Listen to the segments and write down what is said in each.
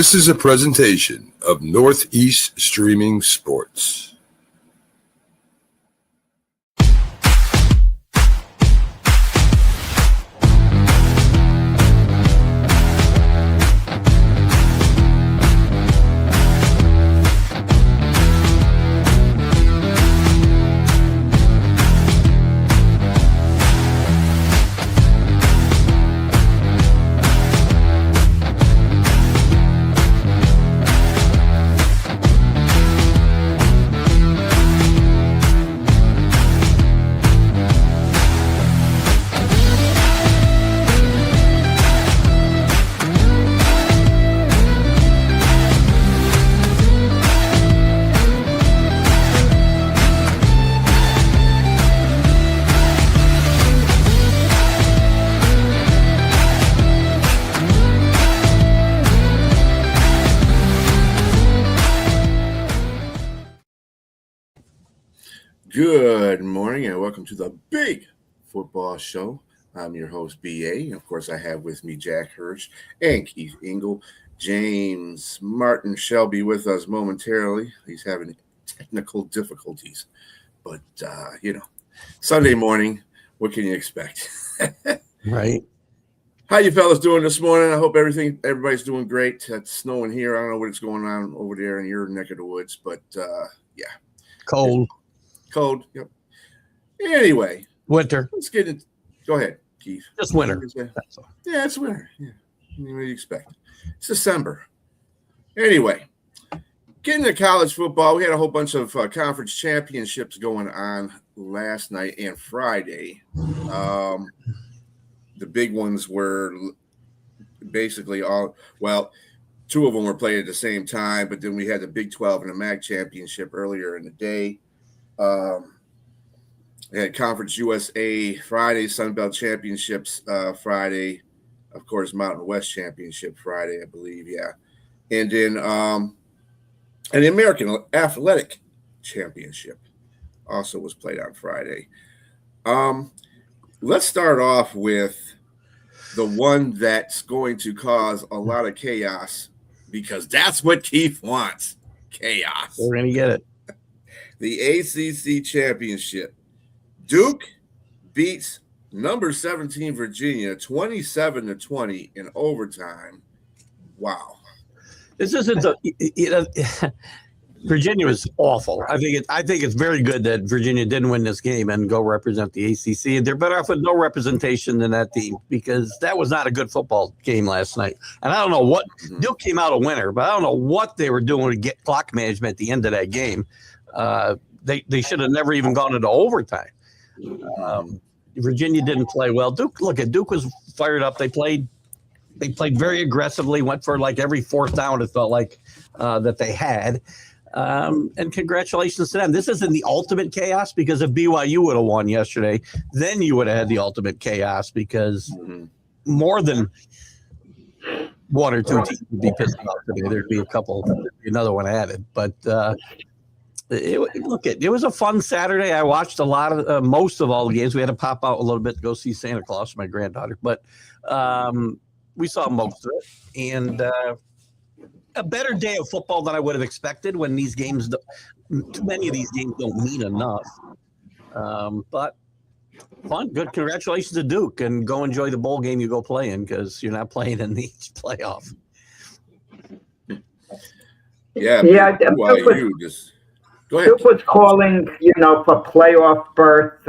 This is a presentation of Northeast Streaming Sports. Good morning and welcome to the Big Football Show. I'm your host, BA. And of course, I have with me Jack Hirsch and Keith Engel. James Martin shall be with us momentarily. He's having technical difficulties. But, Sunday morning, what can you expect? Right. How you fellas doing this morning? I hope everybody's doing great. It's snowing here. I don't know what's going on over there in your neck of the woods, but yeah. Cold, yep. Anyway. Winter. Let's get into go ahead, Keith. Just winter. Yeah, it's winter. Yeah. What do you expect? It's December. Anyway, getting to college football, we had a whole bunch of conference championships going on last night and Friday. The big ones were basically two of them were played at the same time, but then we had the Big 12 and the MAC championship earlier in the day. They had Conference USA Friday, Sun Belt Championships Friday, of course, Mountain West Championship Friday, I believe, yeah. And then and the American Athletic Championship also was played on Friday. Let's start off with the one that's going to cause a lot of chaos because that's what Keith wants, chaos. We're going to get it. The ACC Championship. Duke beats number 17 Virginia 27-20 in overtime. Wow. This isn't Virginia was awful. I think it's very good that Virginia didn't win this game and go represent the ACC. And they're better off with no representation than that team because that was not a good football game last night. And I don't know what Duke came out a winner, but I don't know what they were doing to get clock management at the end of that game. They should have never even gone into overtime. Virginia didn't play well. Duke was fired up. They played very aggressively, went for like every fourth down. It felt like that they had. And congratulations to them. This isn't the ultimate chaos because if BYU would have won yesterday, then you would have had the ultimate chaos because more than one or two teams would be pissed off today. There'd be another one added. But it was a fun Saturday. I watched a lot of most of all the games. We had to pop out a little bit to go see Santa Claus, my granddaughter, but we saw most of it. And a better day of football than I would have expected when these games, too many of these games don't mean enough. But fun, good. Congratulations to Duke, and go enjoy the bowl game you go play in because you're not playing in the playoff. Yeah. Go ahead. Duke was calling, for playoff berth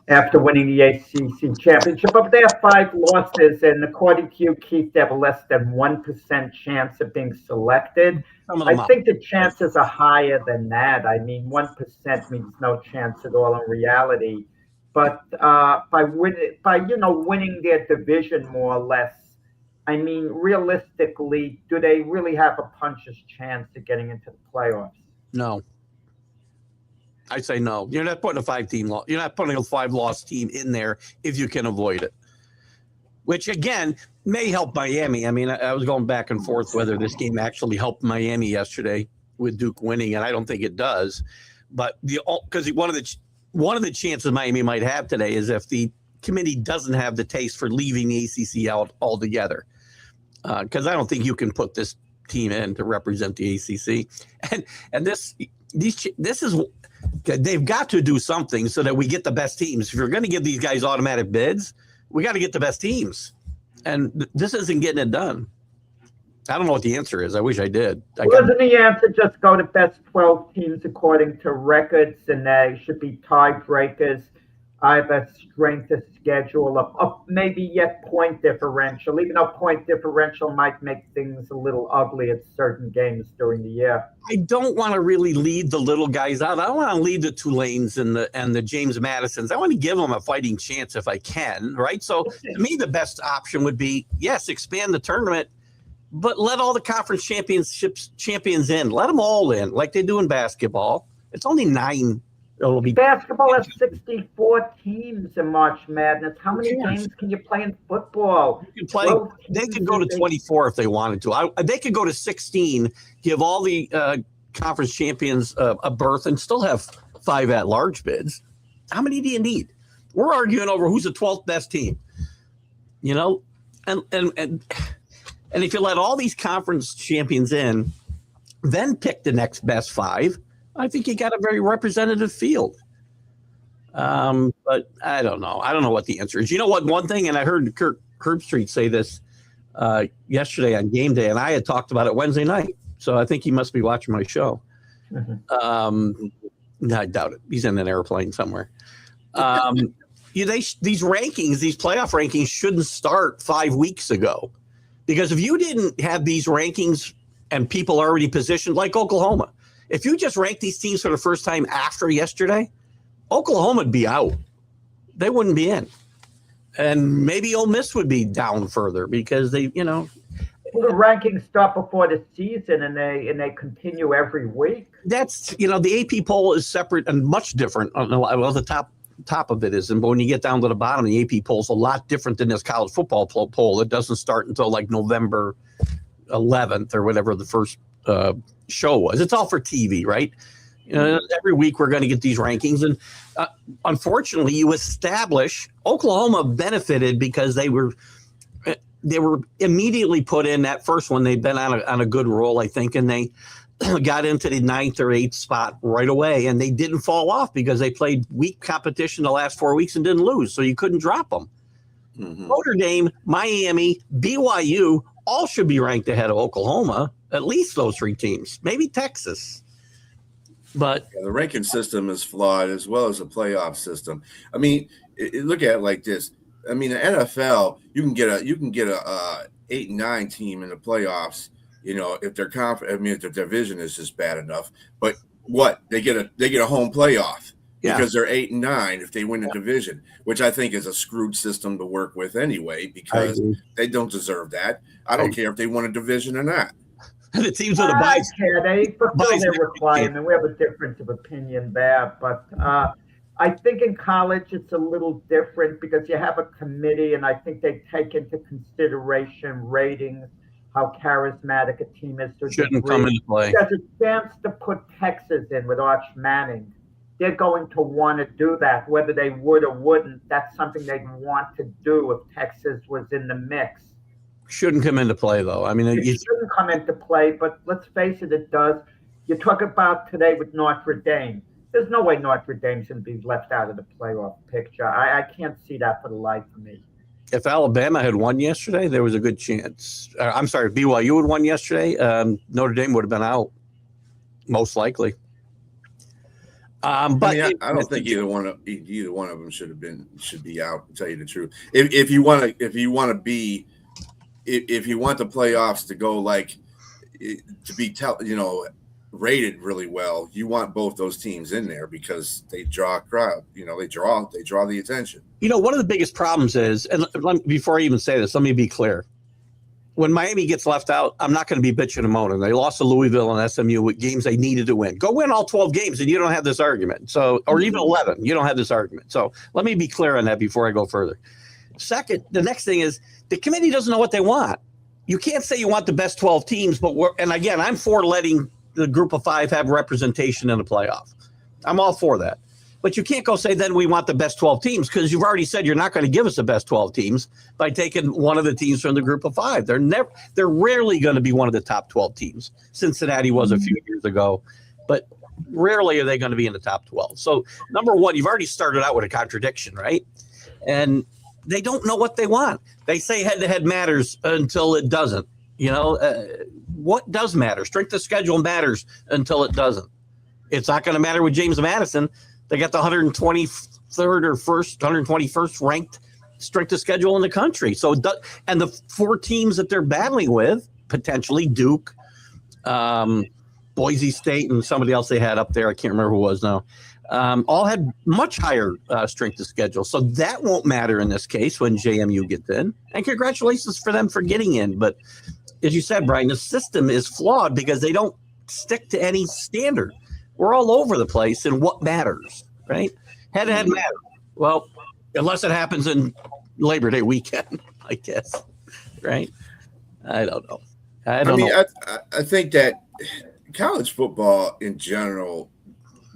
after winning the ACC championship. But they have 5 losses, and according to you, Keith, they have a less than 1% chance of being selected. I think the chances are higher than that. I mean, 1% means no chance at all in reality. But by winning their division more or less, I mean, realistically, do they really have a puncher's chance of getting into the playoffs? No. I say no. You're not putting a 5-team loss. You're not putting a 5-loss team in there if you can avoid it. Which again may help Miami. I mean, I was going back and forth whether this game actually helped Miami yesterday with Duke winning, and I don't think it does. But because one of the chances Miami might have today is if the committee doesn't have the taste for leaving the ACC out altogether. Because I don't think you can put this team in to represent the ACC, and this is they've got to do something so that we get the best teams. If you're going to give these guys automatic bids, we got to get the best teams, and this isn't getting it done. I don't know what the answer is. I wish I did. Wasn't the answer just go to best 12 teams according to records, and they should be tiebreakers, either strength of schedule, or maybe yet point differential, even though point differential might make things a little ugly at certain games during the year. I don't want to really lead the little guys out. I don't want to lead the Tulanes and the James Madisons. I want to give them a fighting chance if I can, right? So to me, the best option would be, yes, expand the tournament, but let all the conference champions in. Let them all in, like they do in basketball. It's only 9. It'll be basketball has 64 teams in March Madness. How many games can you play in football? You can play. They could go to 24 if they wanted to. They could go to 16, give all the conference champions a berth, and still have 5 at-large bids. How many do you need? We're arguing over who's the 12th best team. You know, and if you let all these conference champions in, then pick the next best 5, I think you got a very representative field. But I don't know. I don't know what the answer is. You know what? One thing, and I heard Kirk Herbstreit say this yesterday on game day, and I had talked about it Wednesday night. So I think he must be watching my show. No, I doubt it. He's in an airplane somewhere. These rankings, these playoff rankings shouldn't start 5 weeks ago. Because if you didn't have these rankings and people already positioned, like Oklahoma, if you just ranked these teams for the first time after yesterday, Oklahoma would be out. They wouldn't be in. And maybe Ole Miss would be down further because they, you know. Well, the rankings start before the season and they continue every week. That's, you know, the AP poll is separate and much different. Well, the top of it is, and when you get down to the bottom, the AP poll is a lot different than this college football poll. It doesn't start until like November 11th or whatever the first show was. It's all for TV, right? You know, every week we're going to get these rankings, and unfortunately, you establish Oklahoma benefited because they were immediately put in that first one. They've been on a good roll, I think, and they got into the 9th or 8th spot right away, and they didn't fall off because they played weak competition the last 4 weeks and didn't lose, so you couldn't drop them. Notre Dame, Miami, BYU all should be ranked ahead of Oklahoma, at least those 3 teams, maybe Texas. But the ranking system is flawed as well as the playoff system. I mean, look at it like this. I mean, the NFL, you can get a 8 and 9 team in the playoffs. You know, if they're confident, I mean, if their division is just bad enough. But what they get a home playoff because they're 8 and 9 if they win the division, which I think is a screwed system to work with anyway because they don't deserve that. I don't care if they won a division or not. The teams with a bye. They fulfill their requirement. We have a difference of opinion there, but I think in college it's a little different because you have a committee, and I think they take into consideration ratings, how charismatic a team is. Shouldn't come into play. There's a chance to put Texas in with Arch Manning. They're going to want to do that, whether they would or wouldn't. That's something they'd want to do if Texas was in the mix. Shouldn't come into play, though. I mean, it shouldn't come into play, but let's face it, it does. You talk about today with Notre Dame. There's no way Notre Dame's going to be left out of the playoff picture. I can't see that for the life of me. If Alabama had won yesterday, there was a good chance. I'm sorry, if BYU had won yesterday, Notre Dame would have been out, most likely. But I mean, I don't think either one of them should be out. To tell you the truth, if you want the playoffs to go like to be rated really well, you want both those teams in there because they draw a crowd. You know, they draw the attention. You know, one of the biggest problems is, and before I even say this, let me be clear. When Miami gets left out, I'm not going to be bitching and moaning. They lost to Louisville and SMU with games they needed to win. Go win all 12 games and you don't have this argument. So, or even 11, you don't have this argument. So let me be clear on that before I go further. Second, the next thing is the committee doesn't know what they want. You can't say you want the best 12 teams, and again, I'm for letting the group of 5 have representation in the playoff. I'm all for that. But you can't go say then we want the best 12 teams because you've already said you're not going to give us the best 12 teams by taking one of the teams from the group of 5. They're rarely going to be one of the top 12 teams. Cincinnati was a few years ago, but rarely are they going to be in the top 12. So number one, you've already started out with a contradiction, right? And they don't know what they want. They say head-to-head matters until it doesn't. What does matter? Strength of schedule matters until it doesn't. It's not going to matter with James Madison. They got the 123rd or 121st ranked strength of schedule in the country. So, and the 4 teams that they're battling with, potentially Duke, Boise State, and somebody else they had up there, I can't remember who it was now, all had much higher strength of schedule. So that won't matter in this case when JMU gets in. And congratulations for them for getting in. But as you said, Brian, the system is flawed because they don't stick to any standard. We're all over the place in what matters, right? Head-to-head matter. Well, unless it happens in Labor Day weekend, I guess, right? I don't know. I think that college football in general,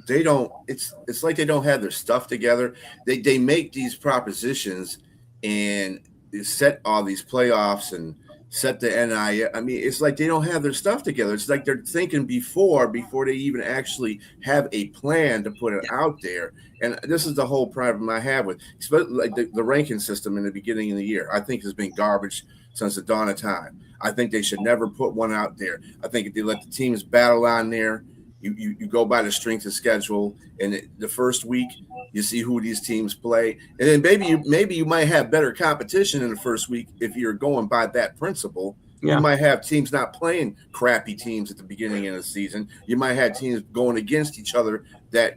they don't. It's like they don't have their stuff together. They make these propositions and set all these playoffs and set the NIL. I mean, it's like they don't have their stuff together. It's like they're thinking before they even actually have a plan to put it out there. And this is the whole problem I have with, especially like the ranking system in the beginning of the year. I think has been garbage since the dawn of time. I think they should never put one out there. I think if they let the teams battle on there, you go by the strength of schedule, and the first week you see who these teams play, and then maybe you might have better competition in the first week if you're going by that principle. Yeah. You might have teams not playing crappy teams at the beginning of the season. You might have teams going against each other that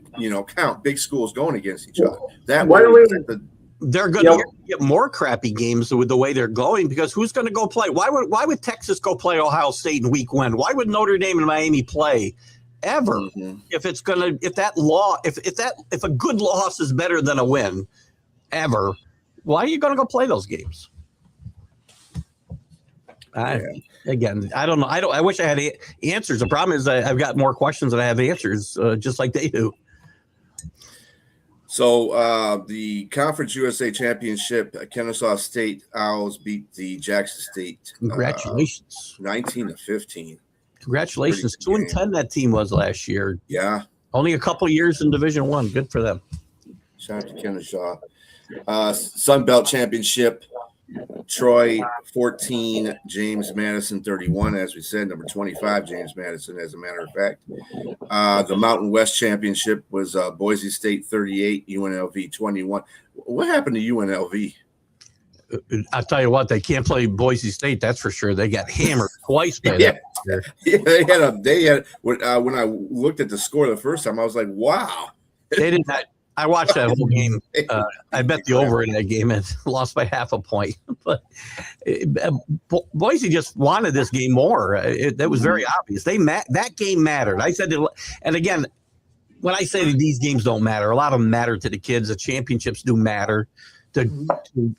count. Big schools going against each other. That way, they're going to get more crappy games with the way they're going because who's going to go play? Why would Texas go play Ohio State in week 1? Why would Notre Dame and Miami play? Ever, if a good loss is better than a win, ever, why are you going to go play those games? Again, I don't know. I wish I had answers. The problem is I've got more questions than I have answers, just like they do. So the Conference USA Championship, Kennesaw State Owls beat the Jackson State. Congratulations, 19-15. Congratulations. 2-10 that team was last year. Yeah. Only a couple years in Division I. Good for them. Shout out to Kennesaw. Sun Belt Championship, Troy 14, James Madison 31, as we said, number 25, James Madison, as a matter of fact. The Mountain West Championship was Boise State 38, UNLV 21. What happened to UNLV? I'll tell you what, they can't play Boise State. That's for sure. They got hammered twice by yeah. They had when I looked at the score the first time, I was like, wow. They did not. I watched that whole game. I bet the over in that game and lost by half a point. But Boise just wanted this game more. That was very obvious. That game mattered. I said, and again, when I say that these games don't matter, a lot of them matter to the kids. The championships do matter. To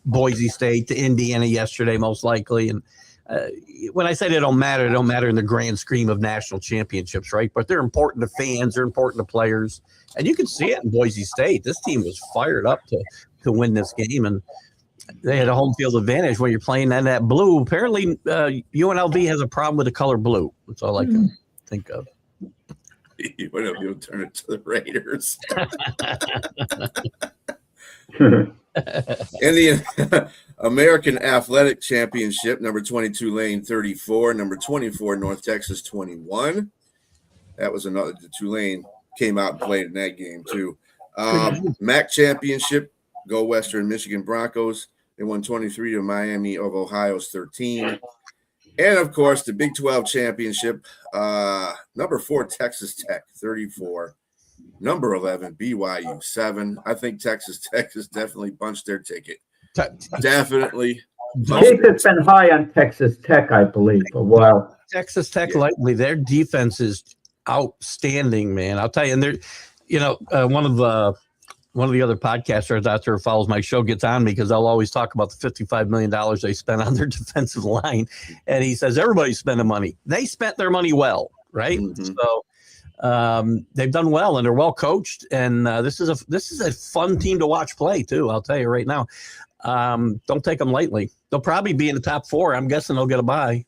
Boise State, to Indiana yesterday, most likely. And when I say they don't matter in the grand scheme of national championships, right? But they're important to fans. They're important to players. And you can see it in Boise State. This team was fired up to win this game. And they had a home field advantage when you're playing in that blue. Apparently, UNLV has a problem with the color blue. That's all I can think of. UNLV turn it to the Raiders. In the American Athletic Championship, number 22 Tulane 34, number 24 North Texas 21. That was another. The Tulane came out and played in that game too. MAC Championship, go Western Michigan Broncos. They won 23 to Miami of Ohio's 13. And of course, the Big 12 Championship, number 4 Texas Tech 34. Number 11, BYU 7. I think Texas Tech has definitely punched their ticket. Definitely. Keith has been high on Texas Tech, I believe, for a while. Texas Tech, lightly. Their defense is outstanding, man. I'll tell you. And they're, one of the other podcasters out there who follows my show gets on me because I'll always talk about the $55 million they spent on their defensive line. And he says, everybody's spending money. They spent their money well, right? Mm-hmm. So, They've done well, and they're well coached. And this is a fun team to watch play too. I'll tell you right now. Don't take them lightly. They'll probably be in the top 4. I'm guessing they'll get a bye.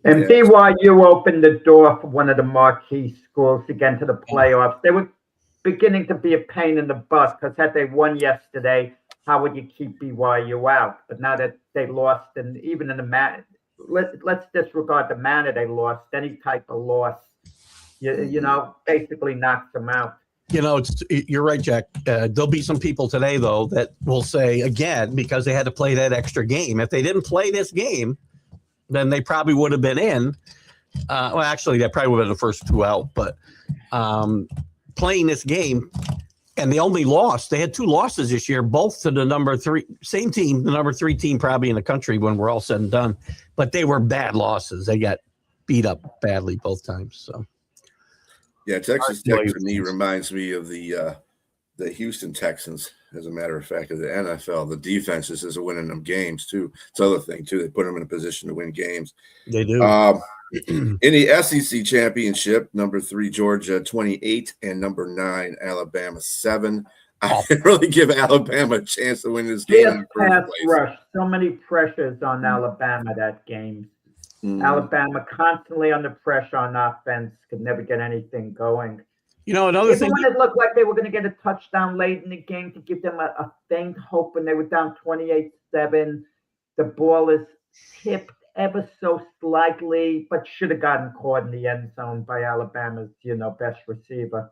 And BYU opened the door for one of the marquee schools to get into the playoffs. They were beginning to be a pain in the butt because had they won yesterday, how would you keep BYU out? But now that they lost, and even in the let's disregard the manner they lost. Any type of loss, basically knocks them out. You're right, Jack. There'll be some people today, though, that will say, again, because they had to play that extra game. If they didn't play this game, then they probably would have been in. Well, actually, they probably would have been the first 2 out. But playing this game, and they only lost. They had 2 losses this year, both to the number 3, same team, the number 3 team probably in the country when we're all said and done. But they were bad losses. They got beat up badly both times. So. Yeah, Texas Tech to me reminds me of the Houston Texans. As a matter of fact, of the NFL, the defenses is winning them games too. It's the other thing too. They put them in a position to win games. They do. In the SEC championship, number 3 Georgia 28 and number 9 Alabama 7. I didn't really give Alabama a chance to win this game. Pass rush. So many pressures on Alabama that game. Alabama constantly under pressure on offense, could never get anything going. Another thing. When it looked like they were going to get a touchdown late in the game to give them a faint hope when they were down 28-7, the ball is tipped ever so slightly, but should have gotten caught in the end zone by Alabama's, best receiver.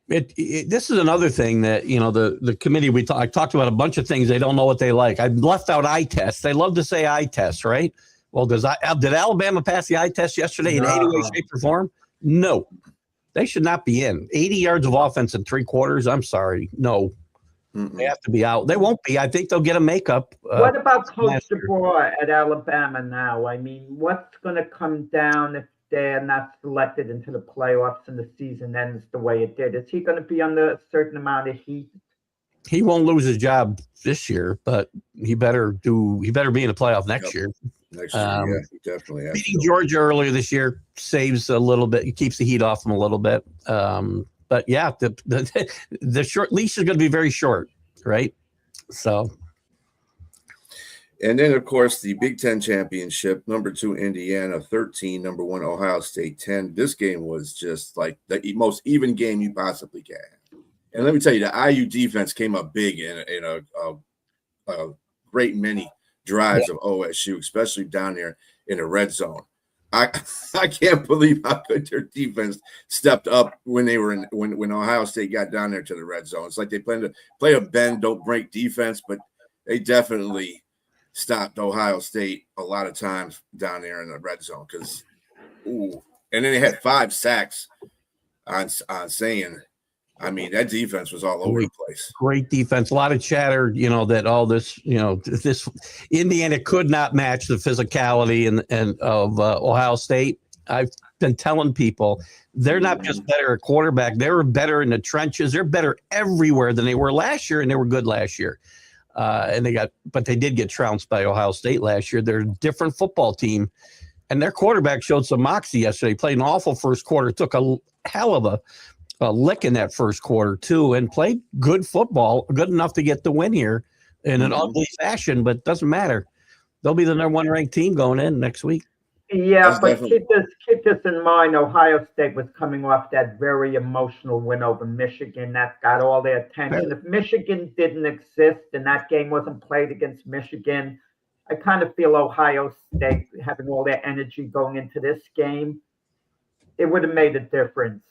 This is another thing that, the committee, I talked about a bunch of things. They don't know what they like. I left out eye tests. They love to say eye tests, right? Well, did Alabama pass the eye test yesterday in any way, shape, or form? No. They should not be in. 80 yards of offense in 3 quarters. I'm sorry. No. They have to be out. They won't be. I think they'll get a makeup. What about Coach DeBoer at Alabama now? I mean, what's going to come down if they're not selected into the playoffs and the season ends the way it did? Is he going to be under a certain amount of heat? He won't lose his job this year, but he better be in the playoff next year. Next year, yeah, he definitely has. Beating Georgia earlier this year saves a little bit. It keeps the heat off him a little bit. But yeah, the short leash is going to be very short, right? So, and then of course the Big Ten championship, number 2 Indiana 13, number 1 Ohio State 10. This game was just like the most even game you possibly can. And let me tell you, the IU defense came up big in a great many drives of OSU, especially down there in the red zone. I can't believe how good their defense stepped up when they were when Ohio State got down there to the red zone. It's like they play a bend, don't break defense, but they definitely stopped Ohio State a lot of times down there in the red zone. And then they had 5 sacks on saying. I mean, that defense was all over the place. Great defense. A lot of chatter, that all this, this Indiana could not match the physicality and of Ohio State. I've been telling people they're not just better at quarterback. They're better in the trenches. They're better everywhere than they were last year, and they were good last year. But they did get trounced by Ohio State last year. They're a different football team, and their quarterback showed some moxie yesterday. Played an awful first quarter. Took a hell of a lick in that first quarter too, and played good football, good enough to get the win here in an ugly fashion, but doesn't matter. They'll be the number 1 ranked team going in next week. Yeah, but keep this in mind. Ohio State was coming off that very emotional win over Michigan that got all their attention. If Michigan didn't exist and that game wasn't played against Michigan, I kind of feel Ohio State having all their energy going into this game, it would have made a difference.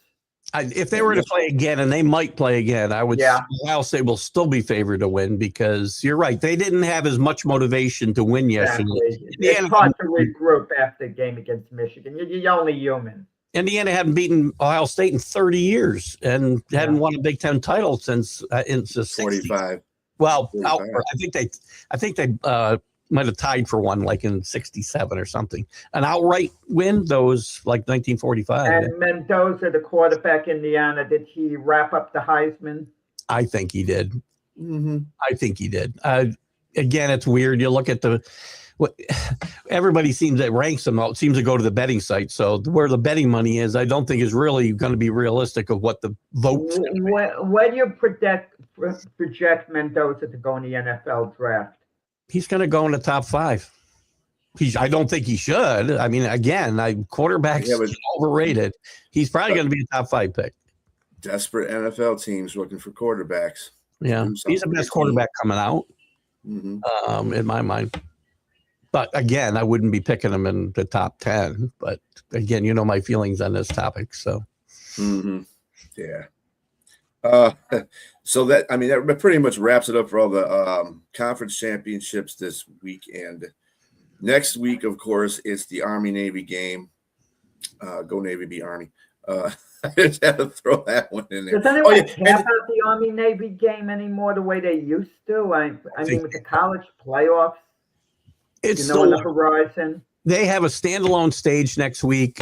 If they were to play again, and they might play again, I would. Ohio State will still be favored to win because you're right. They didn't have as much motivation to win yesterday. It's hard to regroup after a game against Michigan. You're only human. They hadn't beaten Ohio State in 30 years and hadn't won a Big Ten title since in the 45. Well, 45. I think they might have tied for one like in 67 or something. An outright win, those like 1945. And Mendoza, the quarterback, Indiana, did he wrap up the Heisman? I think he did. Mm-hmm. I think he did. again, it's weird. You look at what everybody seems that ranks them out seems to go to the betting site. So where the betting money is, I don't think is really going to be realistic of what the votes. When do you project Mendoza to go in the NFL draft? He's going to go in the top 5. I don't think he should. I mean, again, quarterbacks overrated. He's probably going to be a top 5 pick. Desperate NFL teams looking for quarterbacks. Yeah, he's the best quarterback coming out, in my mind. But again, I wouldn't be picking him in the top 10. But again, you know my feelings on this topic. So, yeah. So that pretty much wraps it up for all the conference championships this weekend. Next week, of course, it's the Army-Navy game. Go Navy, be Army. I just had to throw that one in there. Does anyone care about the Army-Navy game anymore the way they used to? I mean, with the college playoffs, it's on the horizon. They have a standalone stage next week,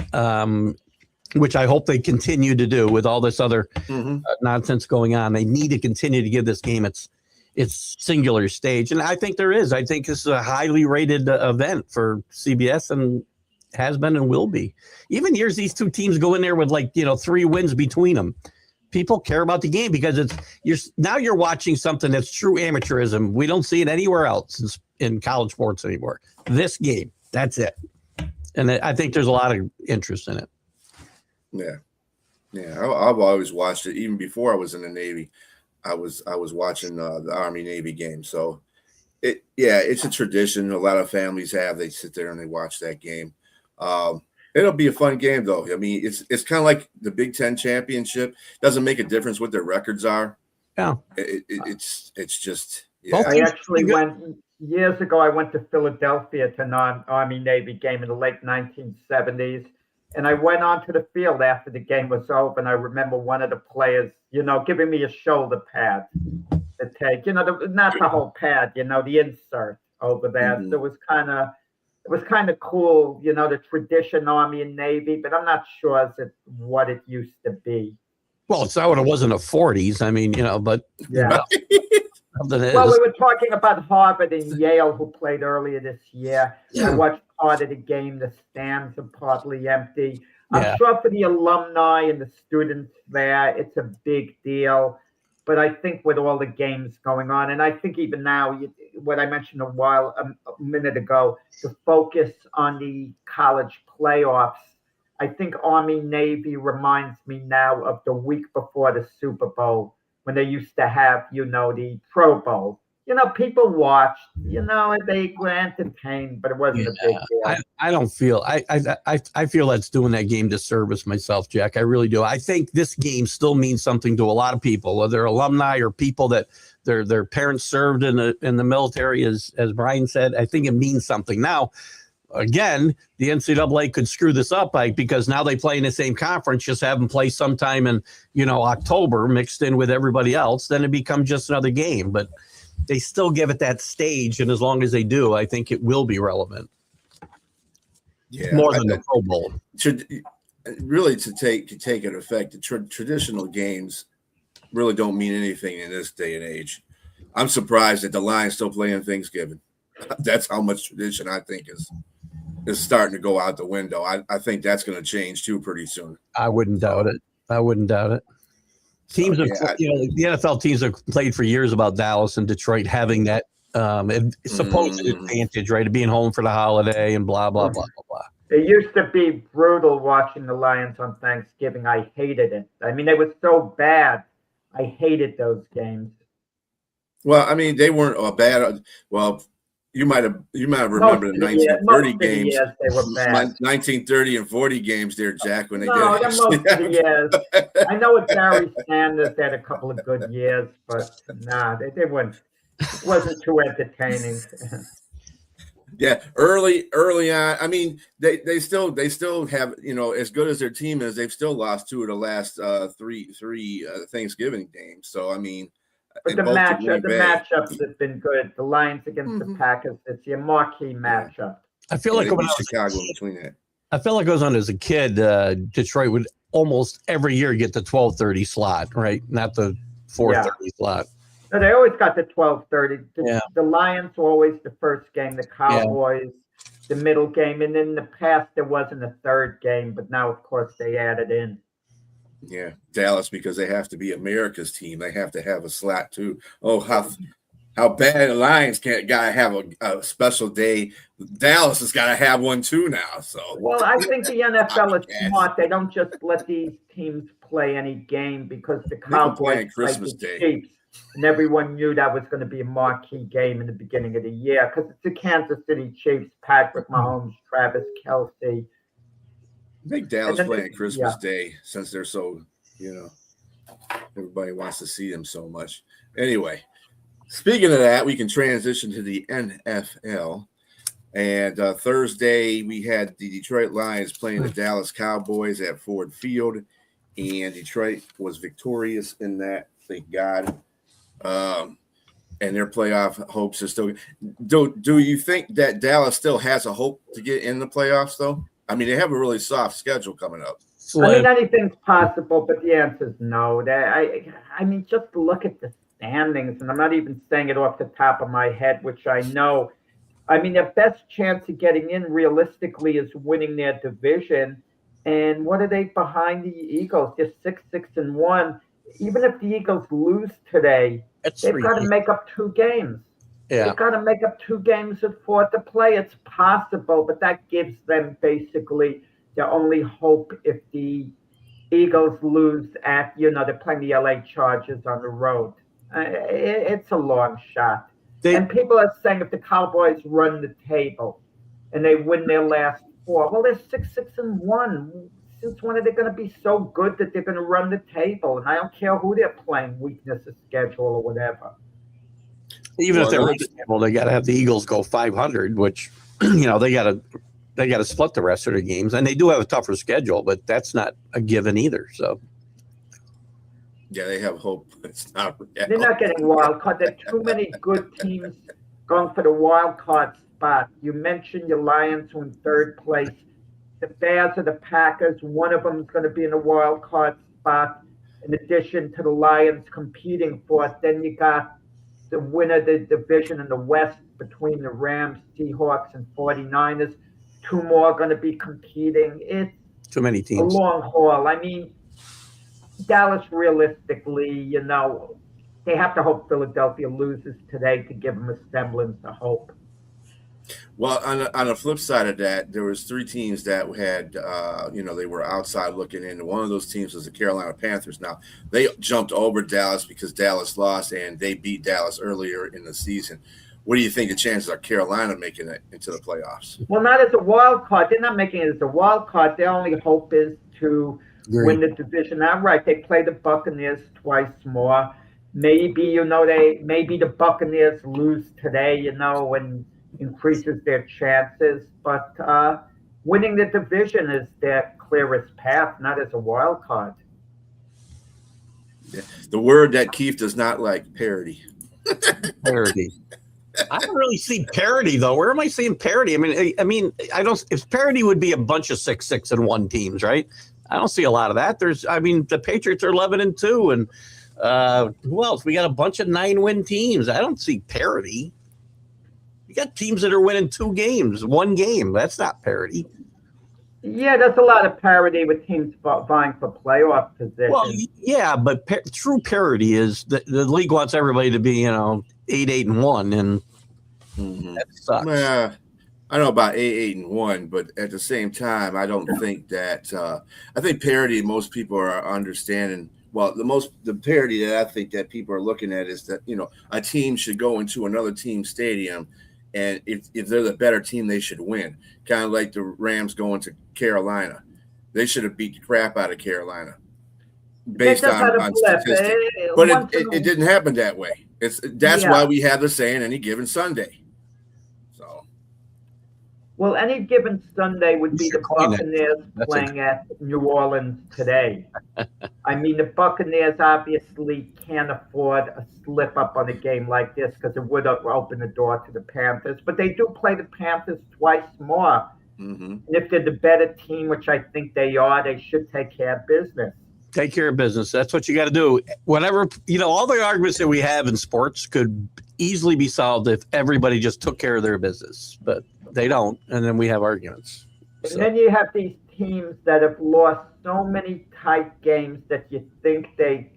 which I hope they continue to do with all this other nonsense going on. They need to continue to give this game its singular stage. And I think there is. I think this is a highly rated event for CBS and has been and will be. Even years these two teams go in there with 3 wins between them. People care about the game because you're watching something that's true amateurism. We don't see it anywhere else in college sports anymore. This game, that's it. And I think there's a lot of interest in it. Yeah. I've always watched it even before I was in the Navy. I was watching the Army-Navy game. So it's a tradition. A lot of families have. They sit there and they watch that game. It'll be a fun game, though. I mean, it's kind of like the Big Ten championship. Doesn't make a difference what their records are. Yeah, it's just. Yeah. I actually went years ago. I went to Philadelphia to an Army-Navy game in the late 1970s, and I went onto the field after the game was over. And I remember one of the players, giving me a shoulder pad to take. Not the whole pad, the insert over there. So it was kind of cool, the tradition Army and Navy, but I'm not sure what it used to be. Well, it's not what it was in the 40s. I mean, but yeah. Well, we were talking about Harvard and Yale, who played earlier this year. Yeah. I watched part of the game. The stands are partly empty. I'm sure for the alumni and the students there, it's a big deal. But I think with all the games going on, and I think even now, what I mentioned a minute ago, the focus on the college playoffs, I think Army-Navy reminds me now of the week before the Super Bowl when they used to have, the Pro Bowl. People watched, they were entertained, but it wasn't a big deal. I don't feel, I feel that's doing that game disservice myself, Jack. I really do. I think this game still means something to a lot of people, whether they're alumni or people that their parents served in the military, as Brian said. I think it means something. Now, again, the NCAA could screw this up because now they play in the same conference, just have them play sometime in, October mixed in with everybody else. Then it becomes just another game. But they still give it that stage, and as long as they do, I think it will be relevant. Yeah, more than the Pro Bowl. Really, to take an effect, the traditional games really don't mean anything in this day and age. I'm surprised that the Lions still play on Thanksgiving. That's how much tradition I think is starting to go out the window. I think that's going to change too pretty soon. I wouldn't doubt it. Teams the NFL teams have played for years about Dallas and Detroit having that supposed advantage, right, of being home for the holiday and blah, blah, blah, blah, blah. It used to be brutal watching the Lions on Thanksgiving. I hated it. I mean, they were so bad. I hated those games. Well, I mean, they weren't bad. Well, you might have remembered the 1930 games. Yes, they were bad. 1930 and 40 games there, Jack, when they did it. Most of the years. I know with Barry Sanders, they had a couple of good years, but they weren't. It wasn't too entertaining. Yeah, early on. I mean, they still have, as good as their team is, they've still lost 2 of the last three Thanksgiving games. So I mean. But the matchups have been good. The Lions against the Packers, it's your marquee matchup. I feel like when Chicago in between that. I felt like I was on as a kid. Detroit would almost every year get the 12:30 slot, right? Not the 4:30 slot. No, they always got the 12:30. Yeah. The Lions were always the first game, the Cowboys, the middle game, and in the past there wasn't a third game, but now of course they added in. Yeah, Dallas, because they have to be America's team. They have to have a slot too. Oh, how bad the Lions gotta have a special day. Dallas has got to have one too now. So well, I think the NFL is smart. They don't just let these teams play any game because the Cowboys Christmas played the Day. Chiefs, and everyone knew that was going to be a marquee game in the beginning of the year because it's the Kansas City Chiefs, Patrick Mahomes, Travis Kelce. Make Dallas play on Christmas Day since they're so, everybody wants to see them so much. Anyway, speaking of that, we can transition to the NFL. And Thursday, we had the Detroit Lions playing the Dallas Cowboys at Ford Field, and Detroit was victorious in that, thank God. And their playoff hopes are still. Do you think that Dallas still has a hope to get in the playoffs, though? I mean, they have a really soft schedule coming up. I mean, anything's possible, but the answer is no. I mean, just look at the standings, and I'm not even saying it off the top of my head, which I know. I mean, their best chance of getting in realistically is winning their division. And what are they behind the Eagles? They're 6-1. Even if the Eagles lose today, they've got to make up 2 games. Yeah. They've got to make up 2 games with 4 to play. It's possible, but that gives them basically their only hope if the Eagles lose at, they're playing the LA Chargers on the road. It's a long shot. And people are saying if the Cowboys run the table and they win their last 4, well, they're 6-1. Since when are they going to be so good that they're going to run the table? And I don't care who they're playing, weakness of schedule or whatever. Even if they're reasonable, they got to have the Eagles go 500, which they got to split the rest of their games, and they do have a tougher schedule, but that's not a given either. So, yeah, they have hope. It's not. They're not getting wild card. There are too many good teams going for the wild card spot. You mentioned your Lions who in 3rd place. The Bears or the Packers. One of them is going to be in the wild card spot. In addition to the Lions competing for it, then you got the winner of the division in the West between the Rams, Seahawks, and 49ers. 2 more going to be competing. It's too many teams. A long haul. I mean, Dallas, realistically, they have to hope Philadelphia loses today to give them a semblance of hope. Well, on the flip side of that, there was 3 teams that had, they were outside looking in. One of those teams was the Carolina Panthers. Now, they jumped over Dallas because Dallas lost, and they beat Dallas earlier in the season. What do you think the chances are Carolina making it into the playoffs? Well, not as a wild card. They're not making it as a wild card. Their only hope is to win the division outright. They play the Buccaneers twice more. Maybe, maybe the Buccaneers lose today, and increases their chances. But winning the division is their clearest path, not as a wild card. Yeah. The word that Keith does not like, parity. Parity. I don't really see parity though. Where am I seeing parity? I mean, I don't. If parity would be a bunch of 6-1 teams, right? I don't see a lot of that. The Patriots are 11-2, and who else? We got a bunch of 9-win teams. I don't see parity. You got teams that are winning 2 games, 1 game. That's not parity. Yeah, there's a lot of parity with teams vying for playoff position. Well, yeah, but true parity is the league wants everybody to be, 8-1, and that sucks. I don't know about 8-1, but at the same time, I don't think that. I think parity. Most people are understanding. Well, the parity that I think that people are looking at is that a team should go into another team's stadium, and if they're the better team, they should win. Kind of like the Rams going to Carolina, they should have beat the crap out of Carolina based on statistics. But it didn't happen that way. That's why we have the saying any given Sunday. So, well, any given Sunday would be the Buccaneers playing at New Orleans today. I mean, the Buccaneers obviously can't afford a slip up on a game like this because it would open the door to the Panthers. But they do play the Panthers twice more. Mm-hmm. And if they're the better team, which I think they are, they should take care of business. Take care of business. That's what you got to do. Whenever, all the arguments that we have in sports could easily be solved if everybody just took care of their business, but they don't. And then we have arguments. And then you have these teams that have lost so many tight games that you think they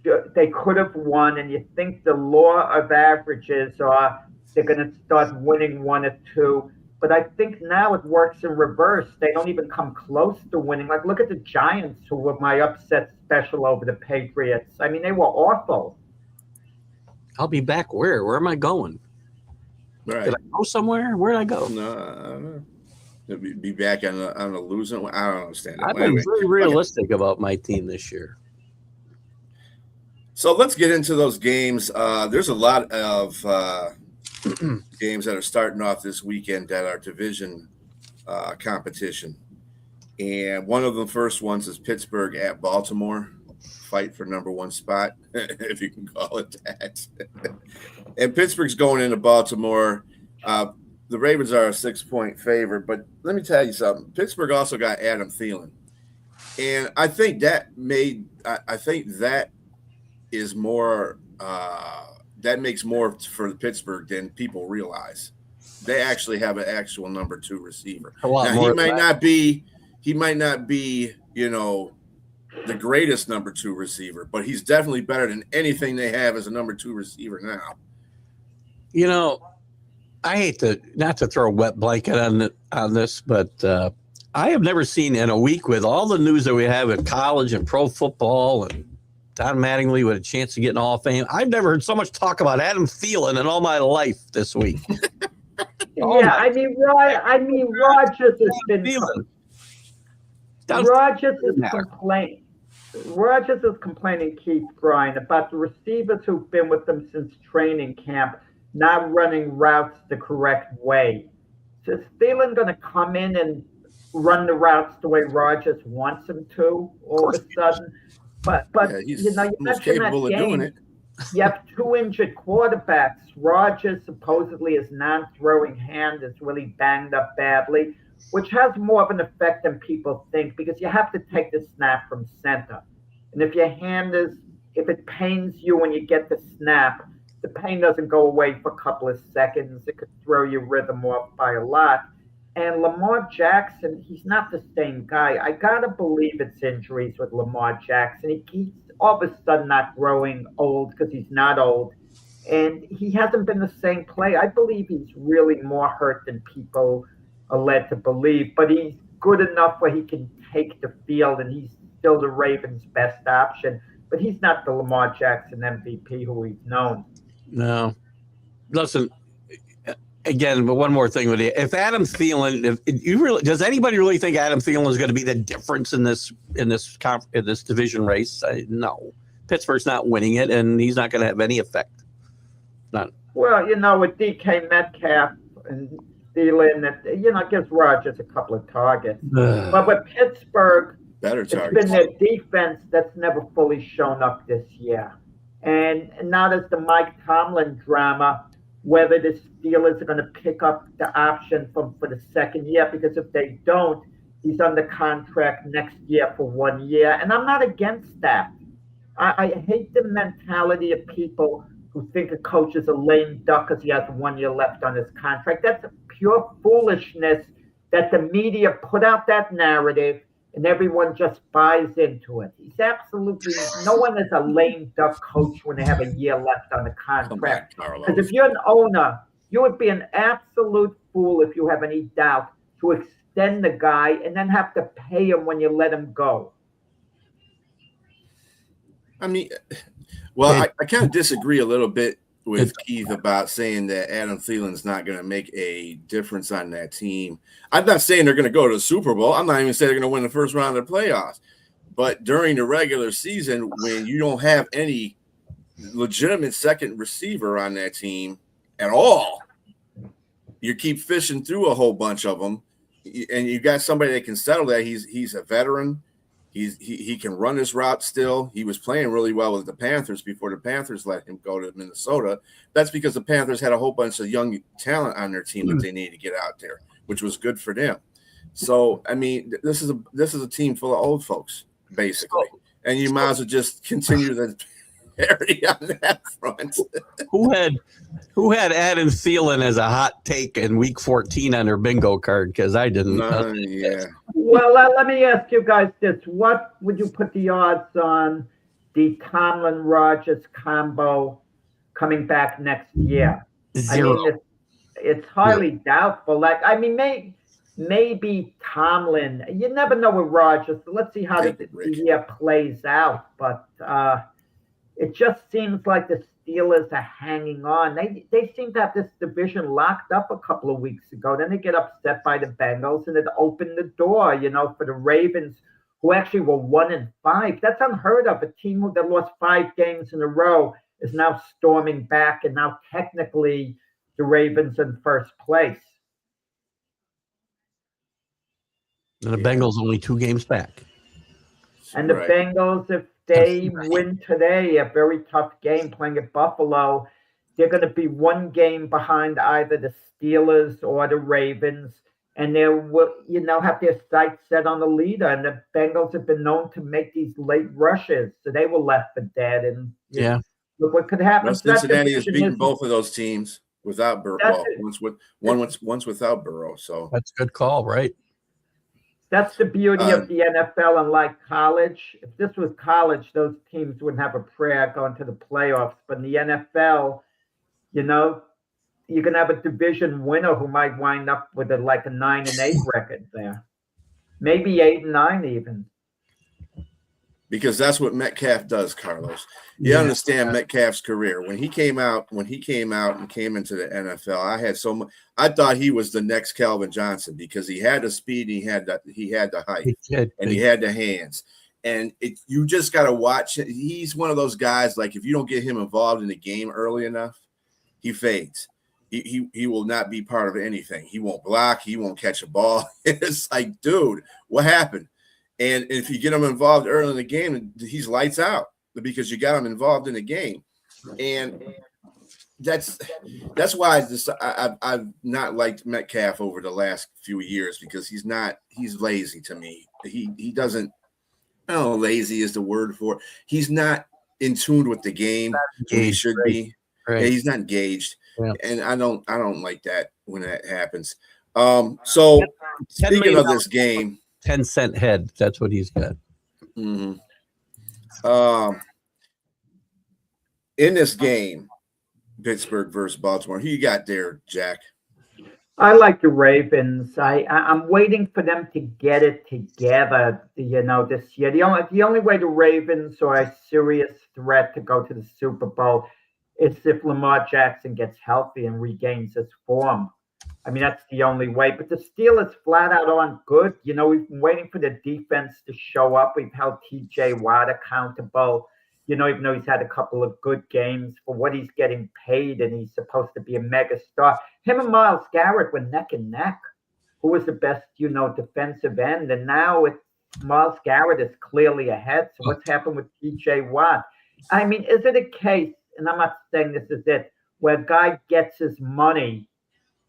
could have won, and you think the law of averages are they're going to start winning one or two. But I think now it works in reverse. They don't even come close to winning. Like, look at the Giants, who were my upset special over the Patriots. I mean, they were awful. I'll be back where? Where am I going? Right. Did I go somewhere? Where did I go? No, I don't know. Be back on a losing. I don't understand it. I've been very realistic about my team this year. So let's get into those games. There's a lot of games that are starting off this weekend that are division competition. And one of the first ones is Pittsburgh at Baltimore. Fight for number one spot, if you can call it that. And Pittsburgh's going into Baltimore. The Ravens are a 6-point favorite, but let me tell you something. Pittsburgh also got Adam Thielen. And I think that is more that makes more for Pittsburgh than people realize. They actually have an actual number 2 receiver. Now, he might not be, the greatest number 2 receiver, but he's definitely better than anything they have as a number 2 receiver now. I hate not to throw a wet blanket on this, but I have never seen in a week with all the news that we have in college and pro football and Don Mattingly with a chance to get in Hall of Fame. I've never heard so much talk about Adam Thielen in all my life this week. Rodgers has been. Rodgers is complaining, Keith Bryan, about the receivers who've been with them since training camp not running routes the correct way. So is Thielen going to come in and run the routes the way Rodgers wants him to all of a sudden? But he's you most capable of doing it. You have 2 injured quarterbacks. Rodgers supposedly his non-throwing hand is really banged up badly, which has more of an effect than people think because you have to take the snap from center. And if it pains you when you get the snap, the pain doesn't go away for a couple of seconds. It could throw your rhythm off by a lot. And Lamar Jackson, he's not the same guy. I got to believe it's injuries with Lamar Jackson. He's all of a sudden not growing old because he's not old. And he hasn't been the same play. I believe he's really more hurt than people are led to believe. But he's good enough where he can take the field, and he's still the Ravens' best option. But he's not the Lamar Jackson MVP who we've known. No. Listen, again, but one more thing with you. If Adam Thielen, does anybody really think Adam Thielen is going to be the difference in this division race? No. Pittsburgh's not winning it, and he's not going to have any effect. None. Well, with DK Metcalf and Thielen, that gives Rodgers a couple of targets. But with Pittsburgh, it's been their defense that's never fully shown up this year. And now there's the Mike Tomlin drama, whether the Steelers are going to pick up the option for the second year, because if they don't, he's under contract next year for 1 year. And I'm not against that. I hate the mentality of people who think a coach is a lame duck because he has 1 year left on his contract. That's pure foolishness that the media put out that narrative and everyone just buys into it. He's absolutely no one is a lame duck coach when they have a year left on the contract. Because if you're an owner, you would be an absolute fool if you have any doubt to extend the guy and then have to pay him when you let him go. I mean, well, I kind of disagree a little bit with Keith about saying that Adam Thielen's not going to make a difference on that team. I'm not saying they're going to go to the Super Bowl. I'm not even saying they're going to win the first round of the playoffs. But during the regular season, when you don't have any legitimate second receiver on that team at all, you keep fishing through a whole bunch of them, and you got somebody that can settle that. He's a veteran. He can run his route still. He was playing really well with the Panthers before the Panthers let him go to Minnesota. That's because the Panthers had a whole bunch of young talent on their team that they needed to get out there, which was good for them. So, I mean, this is a team full of old folks, basically. and you might as well just continue the parody on that front. Who had Adam Thielen as a hot take in Week 14 on their bingo card? Because I didn't. Yeah. Well, let me ask you guys this: what would you put the odds on the Tomlin-Rodgers combo coming back next year? Zero. I mean, it's highly doubtful. Like, I mean, maybe Tomlin. You never know with Rodgers. Let's see how the year plays out. But it just seems like the Steelers are hanging on. They seem to have this division locked up a couple of weeks ago. Then they get upset by the Bengals, and it opened the door, for the Ravens, who actually were 1-5. That's unheard of. A team that lost 5 games in a row is now storming back, and now technically the Ravens in first place. And the Bengals only 2 games back. And the Bengals, if they win today, a very tough game playing at Buffalo, they're going to be 1 game behind either the Steelers or the Ravens, and they will, have their sights set on the leader. And the Bengals have been known to make these late rushes, so they were left for dead. And look what could happen. Well, Cincinnati has beaten both of those teams without Burrow. Well, once without Burrow. So that's a good call, right? That's the beauty of the NFL. Unlike college, if this was college, those teams wouldn't have a prayer going to the playoffs. But in the NFL, you can have a division winner who might wind up with a 9-8 record there, maybe 8-9 even. Because that's what Metcalf does, Carlos. You understand Metcalf's career. When he came out and came into the NFL, I thought he was the next Calvin Johnson because he had the speed, he had the height, and he had the hands. And you just got to watch it. He's one of those guys, like, if you don't get him involved in the game early enough, he fades. He will not be part of anything. He won't block. He won't catch a ball. It's like, dude, what happened? And if you get him involved early in the game, he's lights out because you got him involved in the game. And that's why I've not liked Metcalf over the last few years because he's lazy to me. He doesn't, I don't know, lazy is the word for it. He's not in tune with the game when he should be. Right. Yeah, he's not engaged. Yeah. And I don't like that when that happens. So speaking of this game, 10-cent head. That's what he's got. Mm-hmm. In this game, Pittsburgh versus Baltimore, who you got there, Jack? I like the Ravens. I'm waiting for them to get it together, this year. The only way the Ravens are a serious threat to go to the Super Bowl is if Lamar Jackson gets healthy and regains his form. I mean, that's the only way. But the Steelers flat out aren't good. We've been waiting for the defense to show up. We've held TJ Watt accountable, even though he's had a couple of good games for what he's getting paid, and he's supposed to be a mega star. Him and Myles Garrett were neck and neck. Who was the best, defensive end? And now Myles Garrett is clearly ahead. So what's happened with TJ Watt? I mean, is it a case, and I'm not saying this is it, where a guy gets his money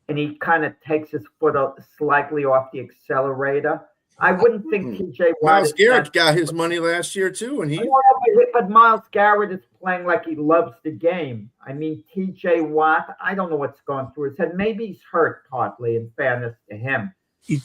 and he kind of takes his foot slightly off the accelerator? I wouldn't think TJ Watt. Myles Garrett got his money last year too, and but Myles Garrett is playing like he loves the game. I mean, TJ Watt, I don't know what's going through his head. Maybe he's hurt partly, in fairness to him. He's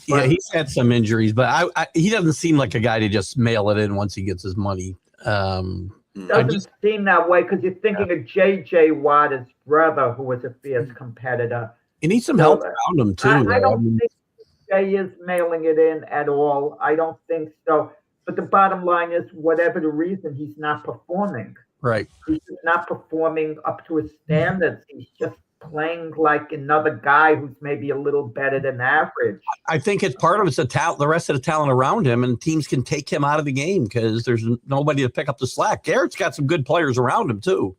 had some injuries, but he doesn't seem like a guy to just mail it in once he gets his money. Doesn't seem that way because you're thinking of J.J. Watt, his brother, who was a fierce competitor. He needs some help around him, too. I don't think Jay is mailing it in at all. I don't think so. But the bottom line is, whatever the reason, he's not performing. Right. He's just not performing up to his standards. He's just playing like another guy who's maybe a little better than average. I think it's part of it's the rest of the talent around him, and teams can take him out of the game because there's nobody to pick up the slack. Garrett's got some good players around him, too.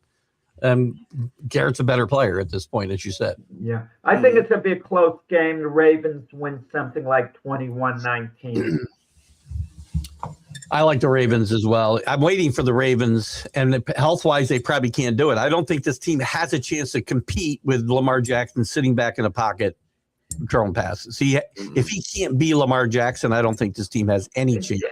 Garrett's a better player at this point, as you said. Yeah. I think it's going to be a close game. The Ravens win something like 21-19. I like the Ravens as well. I'm waiting for the Ravens, and health-wise, they probably can't do it. I don't think this team has a chance to compete with Lamar Jackson sitting back in the pocket throwing passes. If he can't be Lamar Jackson, I don't think this team has any chance.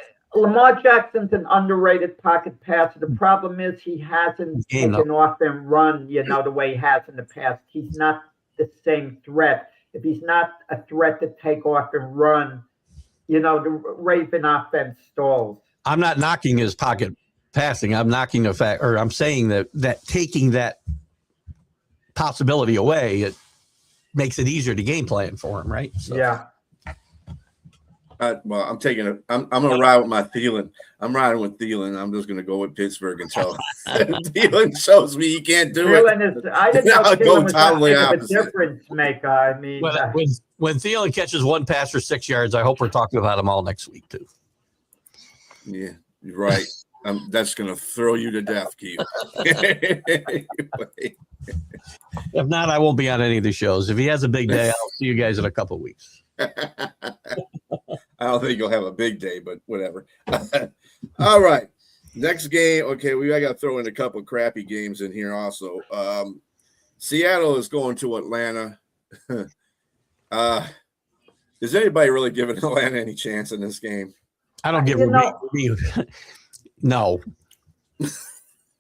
Lamar Jackson's an underrated pocket passer. The problem is he hasn't taken off and run, the way he has in the past. He's not the same threat. If he's not a threat to take off and run, the Raven offense stalls. I'm not knocking his pocket passing. I'm knocking the fact, or I'm saying that taking that possibility away, it makes it easier to game plan for him, right? So. Yeah. Well, I'm taking it. I'm going to ride with my Thielen. I'm riding with Thielen. I'm just going to go with Pittsburgh until Thielen shows me he can't do Thielen it. I didn't know Thielen was totally that big of a difference maker. I mean, when Thielen catches one pass for 6 yards, I hope we're talking about him all next week too. Yeah, you're right. That's going to throw you to death, Keith. If not, I won't be on any of the shows. If he has a big day, I'll see you guys in a couple of weeks. I don't think you'll have a big day, but whatever. All right. Next game. Okay, I got to throw in a couple of crappy games in here also. Seattle is going to Atlanta. Is anybody really giving Atlanta any chance in this game? I don't give no.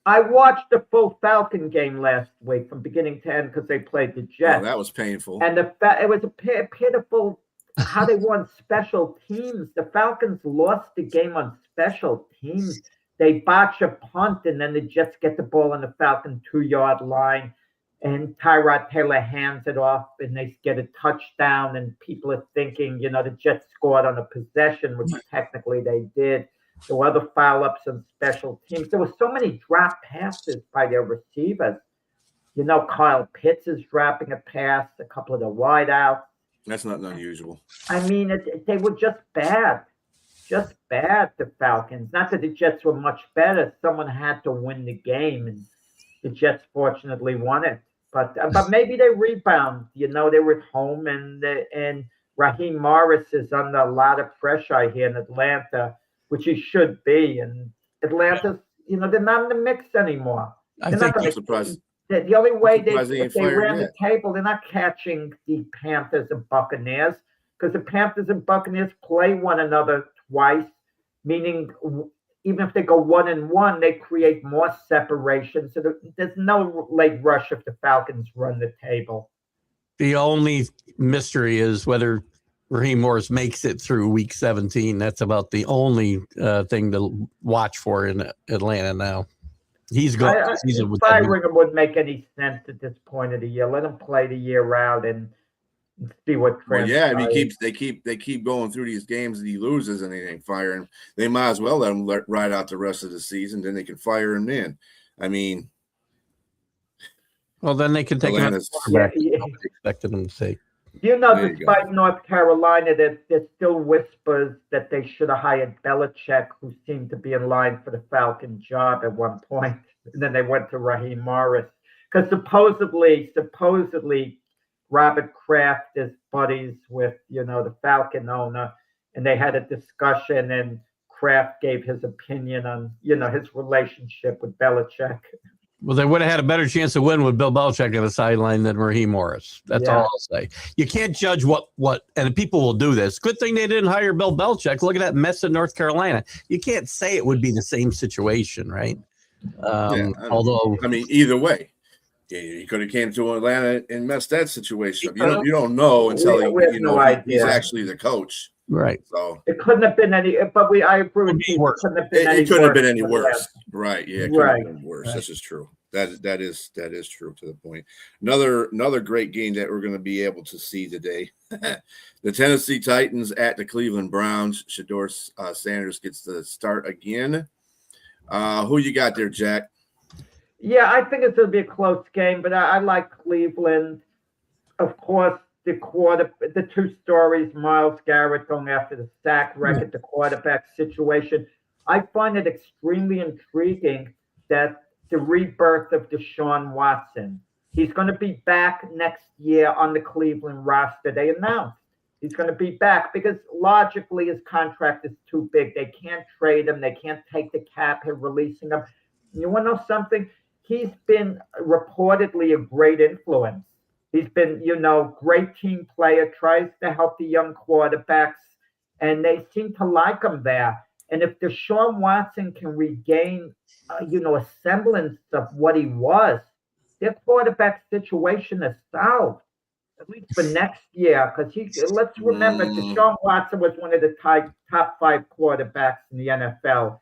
I watched the full Falcon game last week from beginning to end because they played the Jets. Oh, that was painful. And it was a pitiful how they won special teams. The Falcons lost the game on special teams. They botch a punt, and then the Jets get the ball on the Falcon 2-yard line, and Tyrod Taylor hands it off, and they get a touchdown, and people are thinking, the Jets scored on a possession, which technically they did. There were other foul-ups on special teams. There were so many drop passes by their receivers. Kyle Pitts is dropping a pass, a couple of the wideouts. That's not unusual. I mean, they were just bad. Just bad, the Falcons. Not that the Jets were much better. Someone had to win the game, and the Jets fortunately won it. But maybe they rebound. They were at home, and Raheem Morris is under a lot of pressure here in Atlanta, which he should be. And Atlanta's, they're not in the mix anymore. I think I'm surprised. The only way if they ran yet. the table, they're not catching the Panthers and Buccaneers, because the Panthers and Buccaneers play one another twice, meaning even if they go 1-1, they create more separation. So there's no late rush if the Falcons run the table. The only mystery is whether Raheem Morris makes it through week 17. That's about the only thing to watch for in Atlanta now. He's gone. Firing him wouldn't make any sense at this point of the year. Let him play the year out and see what transpires. Well, yeah, they keep going through these games and he loses and they ain't firing. They might as well let him ride out the rest of the season. Then they can fire him in. I mean, well, then they can take him out. Expected him to say. Despite North Carolina, there's still whispers that they should have hired Belichick, who seemed to be in line for the Falcon job at one point. And then they went to Raheem Morris. Because supposedly, Robert Kraft is buddies with, the Falcon owner. And they had a discussion, and Kraft gave his opinion on, his relationship with Belichick. Well, they would have had a better chance to win with Bill Belichick on the sideline than Raheem Morris. That's all I'll say. You can't judge what, and people will do this. Good thing they didn't hire Bill Belichick. Look at that mess in North Carolina. You can't say it would be the same situation, right? Either way, he could have came to Atlanta and messed that situation up. You don't know until he's actually the coach. Right. So it couldn't have been any, but I agree with you. It couldn't have been any worse. Right. Yeah. It couldn't have been worse. Right. This is true. That is true to the point. Another great game that we're going to be able to see today. The Tennessee Titans at the Cleveland Browns. Shedeur Sanders gets the start again. Who you got there, Jack? Yeah, I think it's going to be a close game, but I like Cleveland. Of course, the two stories, Myles Garrett going after the sack record, the quarterback situation. I find it extremely intriguing that the rebirth of Deshaun Watson. He's going to be back next year on the Cleveland roster. They announced he's going to be back because logically his contract is too big. They can't trade him. They can't take the cap hit releasing him. You want to know something? He's been reportedly a great influence. He's been, great team player, tries to help the young quarterbacks, and they seem to like him there. And if Deshaun Watson can regain, a semblance of what he was, their quarterback situation is solved, at least for next year. Because let's remember, Deshaun Watson was one of the top 5 quarterbacks in the NFL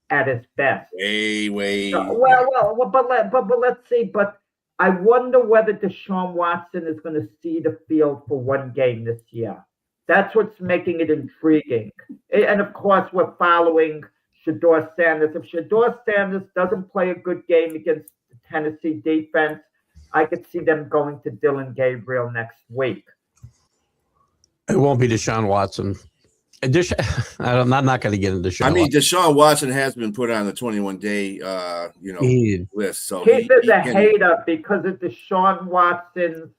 at his best. Way. But let's see. But I wonder whether Deshaun Watson is going to see the field for one game this year. That's what's making it intriguing. And of course, we're following Shedeur Sanders. If Shedeur Sanders doesn't play a good game against the Tennessee defense, I could see them going to Dillon Gabriel next week. It won't be Deshaun Watson. I'm not going to get into Deshaun. I mean, Deshaun Watson has been put on the 21-day, list. So Keith is a hater because of Deshaun Watson's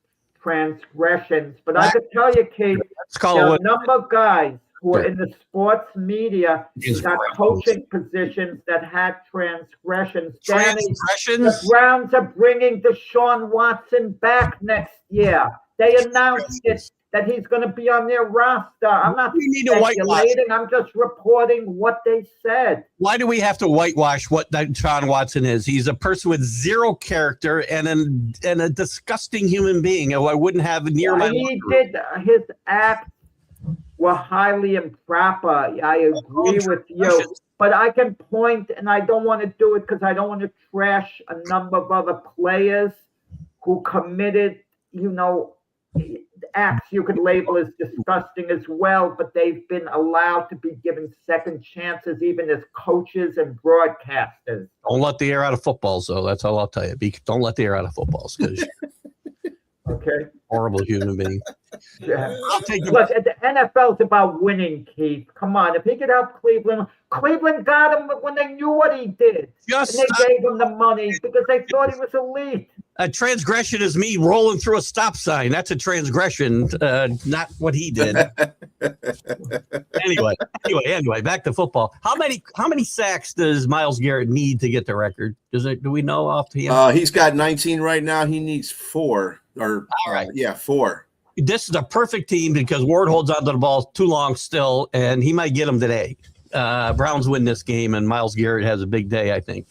transgressions. But I could tell you, Keith, there are a number of guys who are in the sports media got coaching positions that had transgressions. The Browns are bringing Deshaun Watson back next year. They announced it, that he's going to be on their roster. I'm not speculating. I'm just reporting what they said. Why do we have to whitewash what Deshaun Watson is? He's a person with zero character and a disgusting human being. I wouldn't have near my. His acts were highly improper. I agree with you. But I can point, and I don't want to do it because I don't want to trash a number of other players who committed, acts you could label as disgusting as well, but they've been allowed to be given second chances, even as coaches and broadcasters. Don't let the air out of footballs, though. That's all I'll tell you. Don't let the air out of footballs, because okay, horrible human being. Yeah. Look, the NFL's about winning, Keith. Come on, if he could help Cleveland got him when they knew what he did, and they gave him the money because they thought he was elite. A transgression is me rolling through a stop sign. That's a transgression, not what he did. Anyway, back to football. How many sacks does Myles Garrett need to get the record? Do we know off the end? He's got 19 right now. He needs 4. All right. 4. This is a perfect team because Ward holds onto the ball too long still, and he might get them today. Browns win this game, and Myles Garrett has a big day, I think.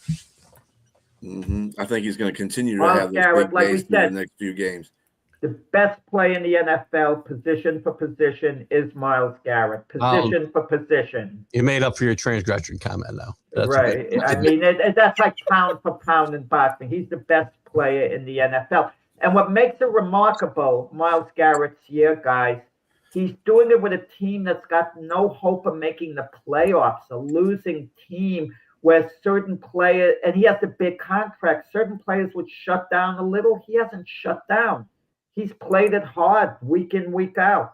Mm-hmm. I think he's going to continue to have this big days in the next few games. The best play in the NFL, position for position, is Myles Garrett. Position for position. You made up for your transgression comment now. That's right. I mean, that's like pound for pound in boxing. He's the best player in the NFL. And what makes it remarkable, Myles Garrett's year, guys, he's doing it with a team that's got no hope of making the playoffs, a losing team where certain players, and he has a big contract, certain players would shut down a little. He hasn't shut down. He's played it hard week in, week out.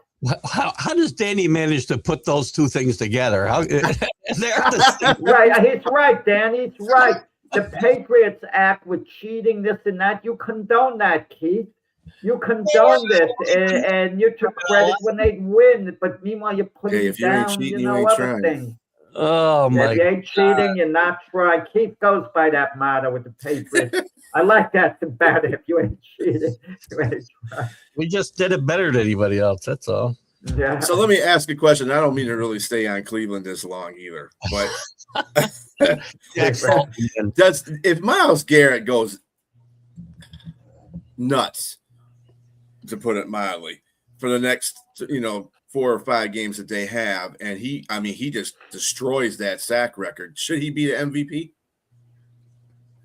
How does Danny manage to put those two things together? Right, he's right, Danny. He's right. The Patriots act with cheating, this and that. You condone that, Keith. You condone this, and you took credit when they win. But meanwhile, you're putting down, other things. Oh, my God. If you ain't cheating, you're not trying. Keith goes by that motto with the Patriots. I like that about it. If you ain't cheating, you ain't trying. We just did it better than anybody else. That's all. Yeah. So let me ask a question. I don't mean to really stay on Cleveland this long either, but if Myles Garrett goes nuts, to put it mildly, for the next 4 or 5 games that they have, and he just destroys that sack record, should he be the MVP?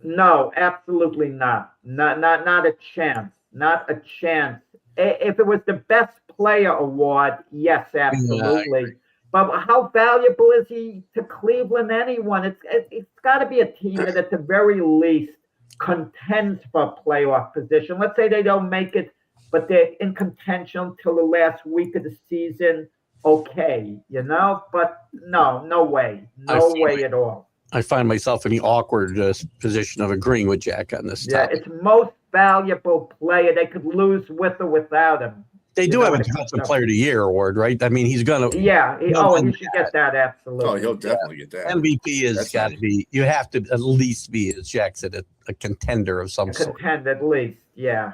No, absolutely not. Not a chance. Not a chance. If it was the best player award, yes, absolutely. Yeah. But how valuable is he to Cleveland? Anyone? It's got to be a team that at the very least contends for a playoff position. Let's say they don't make it, but they're in contention until the last week of the season. Okay, but no way. No way at all. I find myself in the awkward position of agreeing with Jack on this topic. It's most valuable player. They could lose with or without him. They do have a Defensive Player of the Year award, right? I mean, he's going to. Yeah. He should get that, absolutely. Oh, he'll definitely get that. MVP has got to be, you have to at least be, as Jack said, a contender of some sort. Contender, at least. Yeah.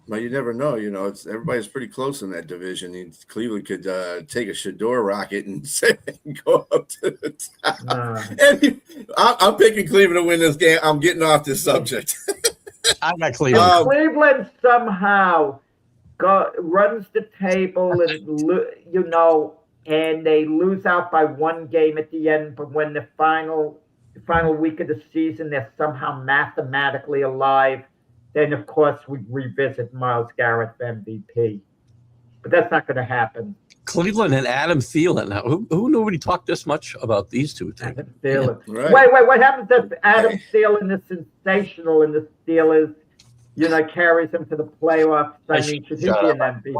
Well, you never know. It's everybody's pretty close in that division. Cleveland could take a Shador rocket and go up to the top. And I'm picking Cleveland to win this game. I'm getting off this subject. I got Cleveland. Cleveland somehow runs the table, and they lose out by one game at the end. But when the final week of the season, they're somehow mathematically alive. Then, of course, we revisit Myles Garrett MVP. But that's not going to happen. Cleveland and Adam Thielen. Now, who nobody talked this much about these two things? Adam Thielen. Yeah. Right. Wait. What happens if Adam Thielen is sensational and the Steelers, carries him to the playoffs? I mean, should he be an MVP?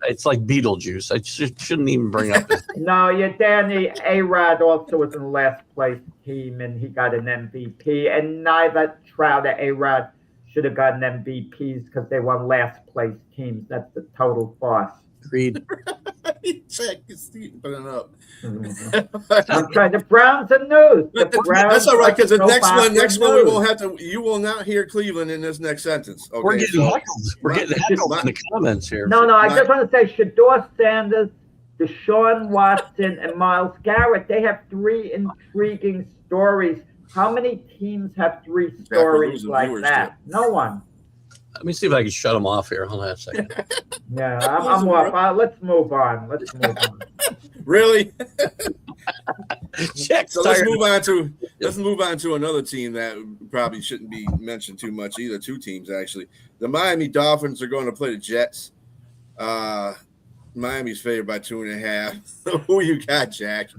It's like Beetlejuice. I shouldn't even bring up this. No, Danny. A-Rod also was in the last place team, and he got an MVP. And neither Trout or A-Rod should have gotten MVPs because they won last place teams. That's the total farce. Agreed. Check Steve putting up. I'm trying. The Browns are news. That's all right, because the next one we won't have to. You will not hear Cleveland in this next sentence. Okay, We're getting heckled. We're getting heckled in the comments here. No. I just want to say Shador Sanders, Deshaun Watson, and Myles Garrett. They have three intriguing stories. How many teams have three stories like that? Too. No one. Let me see if I can shut them off here. Hold on a second. Yeah, I'm off. Let's move on. Really? Check. So let's move on to another team that probably shouldn't be mentioned too much either. Two teams actually. The Miami Dolphins are going to play the Jets. Miami's favored by 2.5. Who you got, Jack?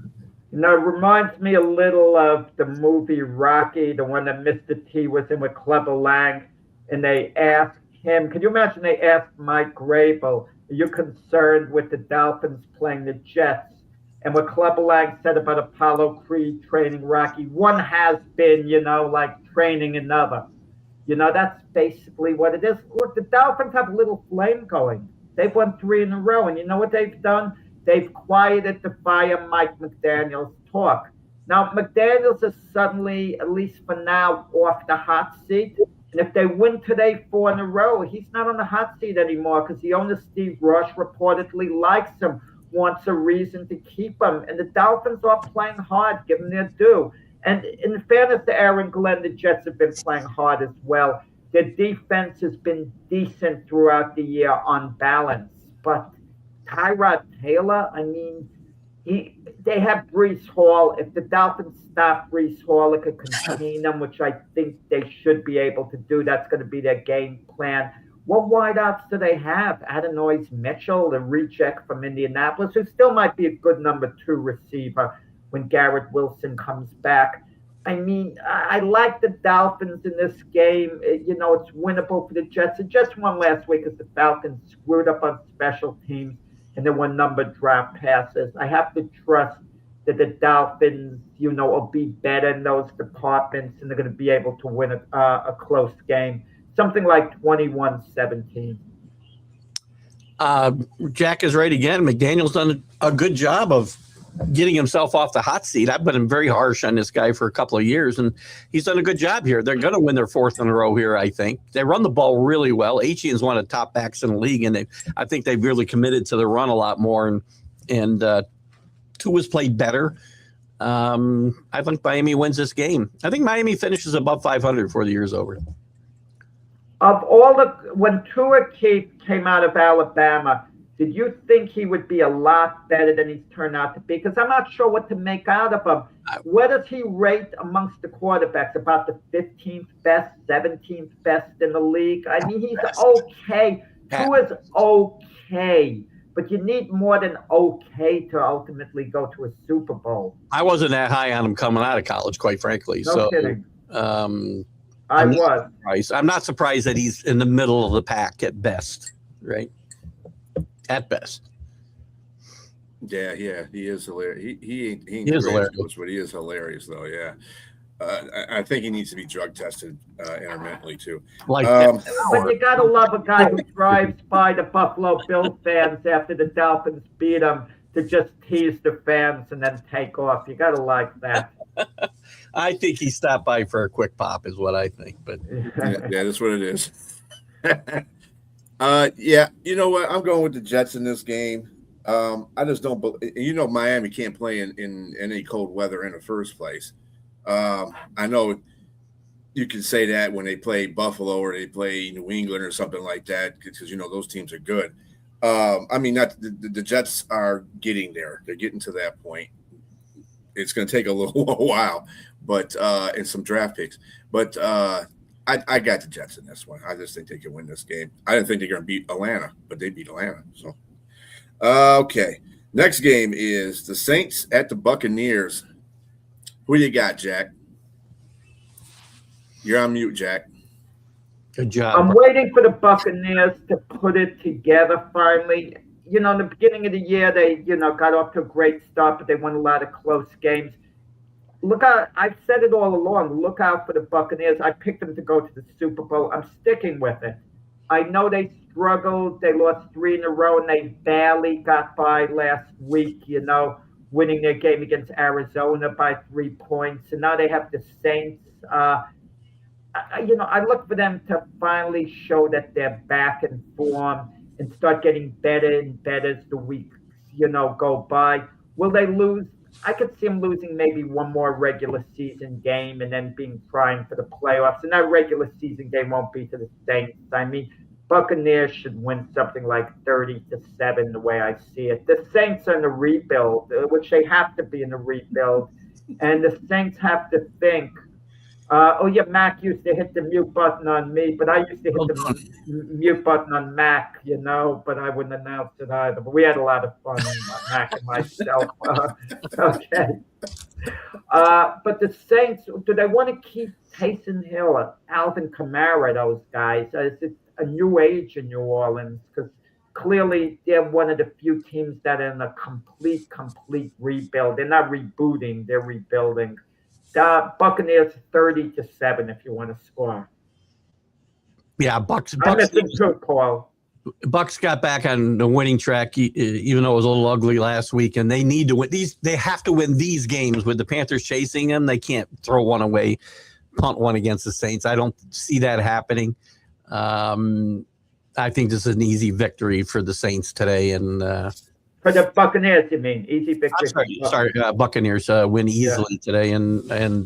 It reminds me a little of the movie Rocky, the one that Mr. T was in with Clubber Lang, and they asked him, can you imagine they asked Mike Grable, are you concerned with the Dolphins playing the Jets? And what Clubber Lang said about Apollo Creed training Rocky, one has been, like training another. That's basically what it is. Look, the Dolphins have a little flame going. They've won 3 in a row, and you know what they've done? They've quieted the fire Mike McDaniel's talk. Now, McDaniels is suddenly, at least for now, off the hot seat. And if they win today 4 in a row, he's not on the hot seat anymore because the owner, Steve Rush, reportedly likes him, wants a reason to keep him. And the Dolphins are playing hard, give them their due. And in fairness to Aaron Glenn, the Jets have been playing hard as well. Their defense has been decent throughout the year on balance. But Tyrod Taylor, I mean, they have Breece Hall. If the Dolphins stop Breece Hall, it could contain them, which I think they should be able to do. That's going to be their game plan. What wideouts do they have? Adonai Mitchell, the reject from Indianapolis, who still might be a good number 2 receiver when Garrett Wilson comes back. I mean, I like the Dolphins in this game. It's winnable for the Jets. The Jets won last week because the Falcons screwed up on special teams and there were numbered drop passes. I have to trust that the Dolphins, will be better in those departments and they're going to be able to win a close game. Something like 21-17. Jack is right again. McDaniel's done a good job of getting himself off the hot seat. I've been very harsh on this guy for a couple of years, and he's done a good job here. They're going to win their 4th in a row here, I think. They run the ball really well. Etienne's one of the top backs in the league, and I think they've really committed to the run a lot more, and Tua's played better. I think Miami wins this game. I think Miami finishes above 500 before the year's over. Of when Tua came out of Alabama, did you think he would be a lot better than he's turned out to be? Because I'm not sure what to make out of him. Where does he rate amongst the quarterbacks? About the 15th best, 17th best in the league? I mean, he's okay. Tua's okay. But you need more than okay to ultimately go to a Super Bowl. I wasn't that high on him coming out of college, quite frankly. No kidding. I'm not surprised that he's in the middle of the pack at best, right? At best. Yeah, he is hilarious. He ain't hilarious. Coach, but he is hilarious, though, yeah. I think he needs to be drug tested intermittently, too. But you got to love a guy who drives by the Buffalo Bills fans after the Dolphins beat him to just tease the fans and then take off. You got to like that. I think he stopped by for a quick pop is what I think. But yeah, that's what it is. Yeah, you know what? I'm going with the Jets in this game. I just don't. Miami can't play in any cold weather in the first place. I know you can say that when they play Buffalo or they play New England or something like that because those teams are good. I mean, not the Jets are getting there. They're getting to that point. It's going to take a little while, but and some draft picks. But I got the Jets in this one. I just think they can win this game. I didn't think they're going to beat Atlanta, but they beat Atlanta. So, okay. Next game is the Saints at the Buccaneers. Who you got, Jack? You're on mute, Jack. Good job. I'm waiting for the Buccaneers to put it together finally. In the beginning of the year, they, got off to a great start, but they won a lot of close games. Look out, I've said it all along. Look out for the Buccaneers. I picked them to go to the Super Bowl. I'm sticking with it. I know they struggled. They lost 3 in a row, and they barely got by last week, winning their game against Arizona by 3 points. And now they have the Saints. I look for them to finally show that they're back in form and start getting better and better as the weeks, go by. Will they lose? I could see them losing maybe one more regular season game and then being primed for the playoffs. And that regular season game won't be to the Saints. I mean, Buccaneers should win something like 30-7 the way I see it. The Saints are in the rebuild, which they have to be in the rebuild. And the Saints have to think, Mac used to hit the mute button on me, but I used to hit the mute button on Mac, but I wouldn't announce it either. But we had a lot of fun, Mac and myself. Okay. But the Saints, do they want to keep Taysom Hill, Alvin Kamara, those guys? Is it a new age in New Orleans? Because clearly they're one of the few teams that are in a complete rebuild. They're not rebooting, they're rebuilding. Buccaneers 30-7 if you want to score. Yeah, Bucks. I'm missing too, Paul. Bucks got back on the winning track, even though it was a little ugly last week, and they need to win these. They have to win these games with the Panthers chasing them. They can't throw one away, punt one against the Saints. I don't see that happening. I think this is an easy victory for the Saints today, and for the Buccaneers, you mean easy victory? Buccaneers win easily today, and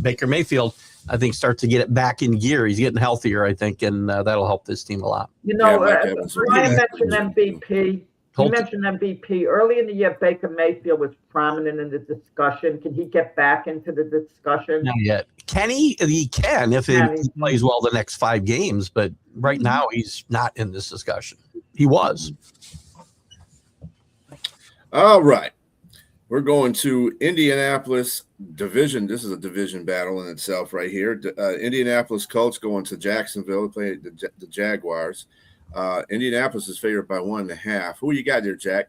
Baker Mayfield, I think, starts to get it back in gear. He's getting healthier, I think, and that'll help this team a lot. Ryan mentioned MVP. He mentioned MVP. Early in the year, Baker Mayfield was prominent in the discussion. Can he get back into the discussion? Not yet. Can he? He can if he plays well the next 5 games, but right now he's not in this discussion. He was. All right. We're going to Indianapolis division. This is a division battle in itself right here. Indianapolis Colts going to Jacksonville to play the Jaguars. Indianapolis is favored by 1.5. Who you got there, Jack?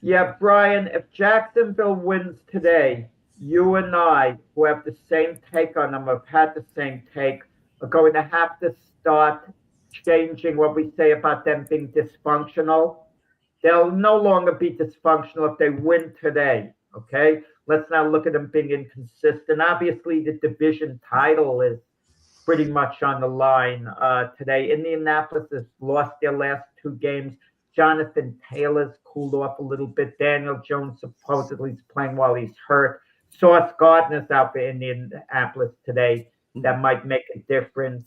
Yeah, Brian, if Jacksonville wins today, you and I, who have the same take on them, have had the same take, are going to have to start changing what we say about them being dysfunctional. They'll no longer be dysfunctional if they win today, okay? Let's not look at them being inconsistent. Obviously, the division title is pretty much on the line today. Indianapolis has lost their last 2 games. Jonathan Taylor's cooled off a little bit. Daniel Jones supposedly is playing while he's hurt. Sauce Gardner's out for Indianapolis today. That might make a difference.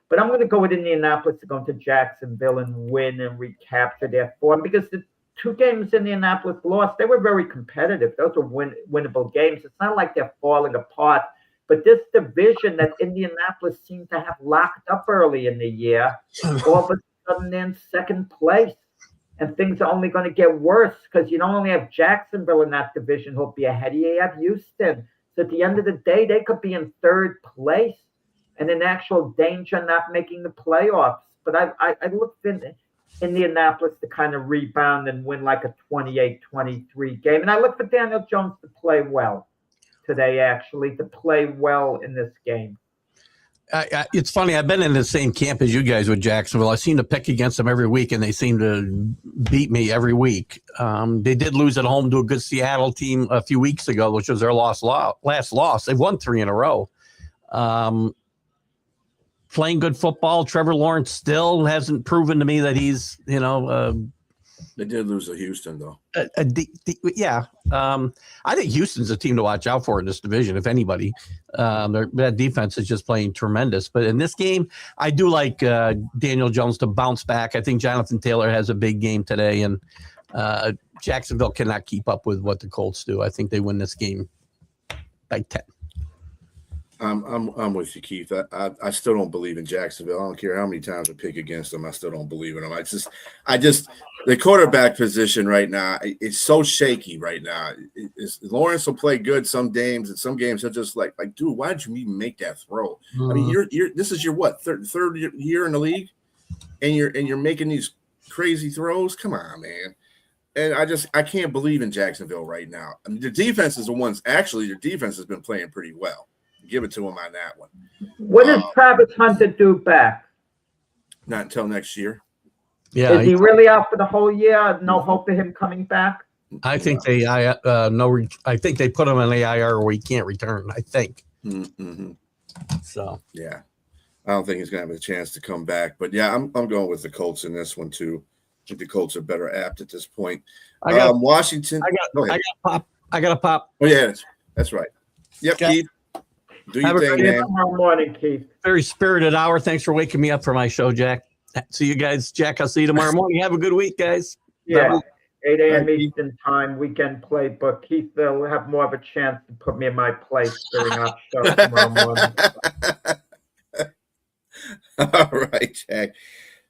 But I'm going to go with Indianapolis to go into Jacksonville and win and recapture their form because the 2 games Indianapolis lost, they were very competitive. Those were winnable games. It's not like they're falling apart. But this division that Indianapolis seemed to have locked up early in the year, all of a sudden they're in second place. And things are only going to get worse because you don't only have Jacksonville in that division who'll be ahead of you, you have Houston. So at the end of the day, they could be in 3rd place and in actual danger not making the playoffs. But I look for Indianapolis to kind of rebound and win like a 28-23 game. And I look for Daniel Jones to play well today, actually, to play well in this game. It's funny. I've been in the same camp as you guys with Jacksonville. I seem to pick against them every week, and they seem to beat me every week. They did lose at home to a good Seattle team a few weeks ago, which was their last loss. They've won 3 in a row. playing good football. Trevor Lawrence still hasn't proven to me that he's, They did lose to Houston, though. yeah. I think Houston's a team to watch out for in this division, if anybody. That defense is just playing tremendous. But in this game, I do like Daniel Jones to bounce back. I think Jonathan Taylor has a big game today, and Jacksonville cannot keep up with what the Colts do. I think they win this game by 10. I'm with you, Keith. I still don't believe in Jacksonville. I don't care how many times I pick against them. I still don't believe in them. I just the quarterback position right now, it's so shaky right now. Lawrence will play good some games, and some games he'll just like, dude, why did you even make that throw? I mean, you're this is your what third year in the league, and you're making these crazy throws. Come on, man. And I can't believe in Jacksonville right now. I mean, the defense is the ones. Actually, their defense has been playing pretty well. Give it to him on that one. What does Travis Hunter do back? Not until next year. Yeah, Is he really out for the whole year? No hope of him coming back? I think I think they put him in the IR where he can't return. I think. Mm-hmm. So yeah, I don't think he's gonna have a chance to come back. But yeah, I'm going with the Colts in this one too. I think the Colts are better apt at this point. Washington. I got a pop. Oh yeah, that's right. Yep, Okay. Keith. Do your thing, man. Tomorrow morning, Keith. Very spirited hour. Thanks for waking me up for my show, Jack. See you guys, Jack. I'll see you tomorrow morning. Have a good week, guys. Yeah, 8 a.m. Thank you. Eastern time, weekend playbook. Keith will have more of a chance to put me in my place during our show tomorrow morning. All right, Jack.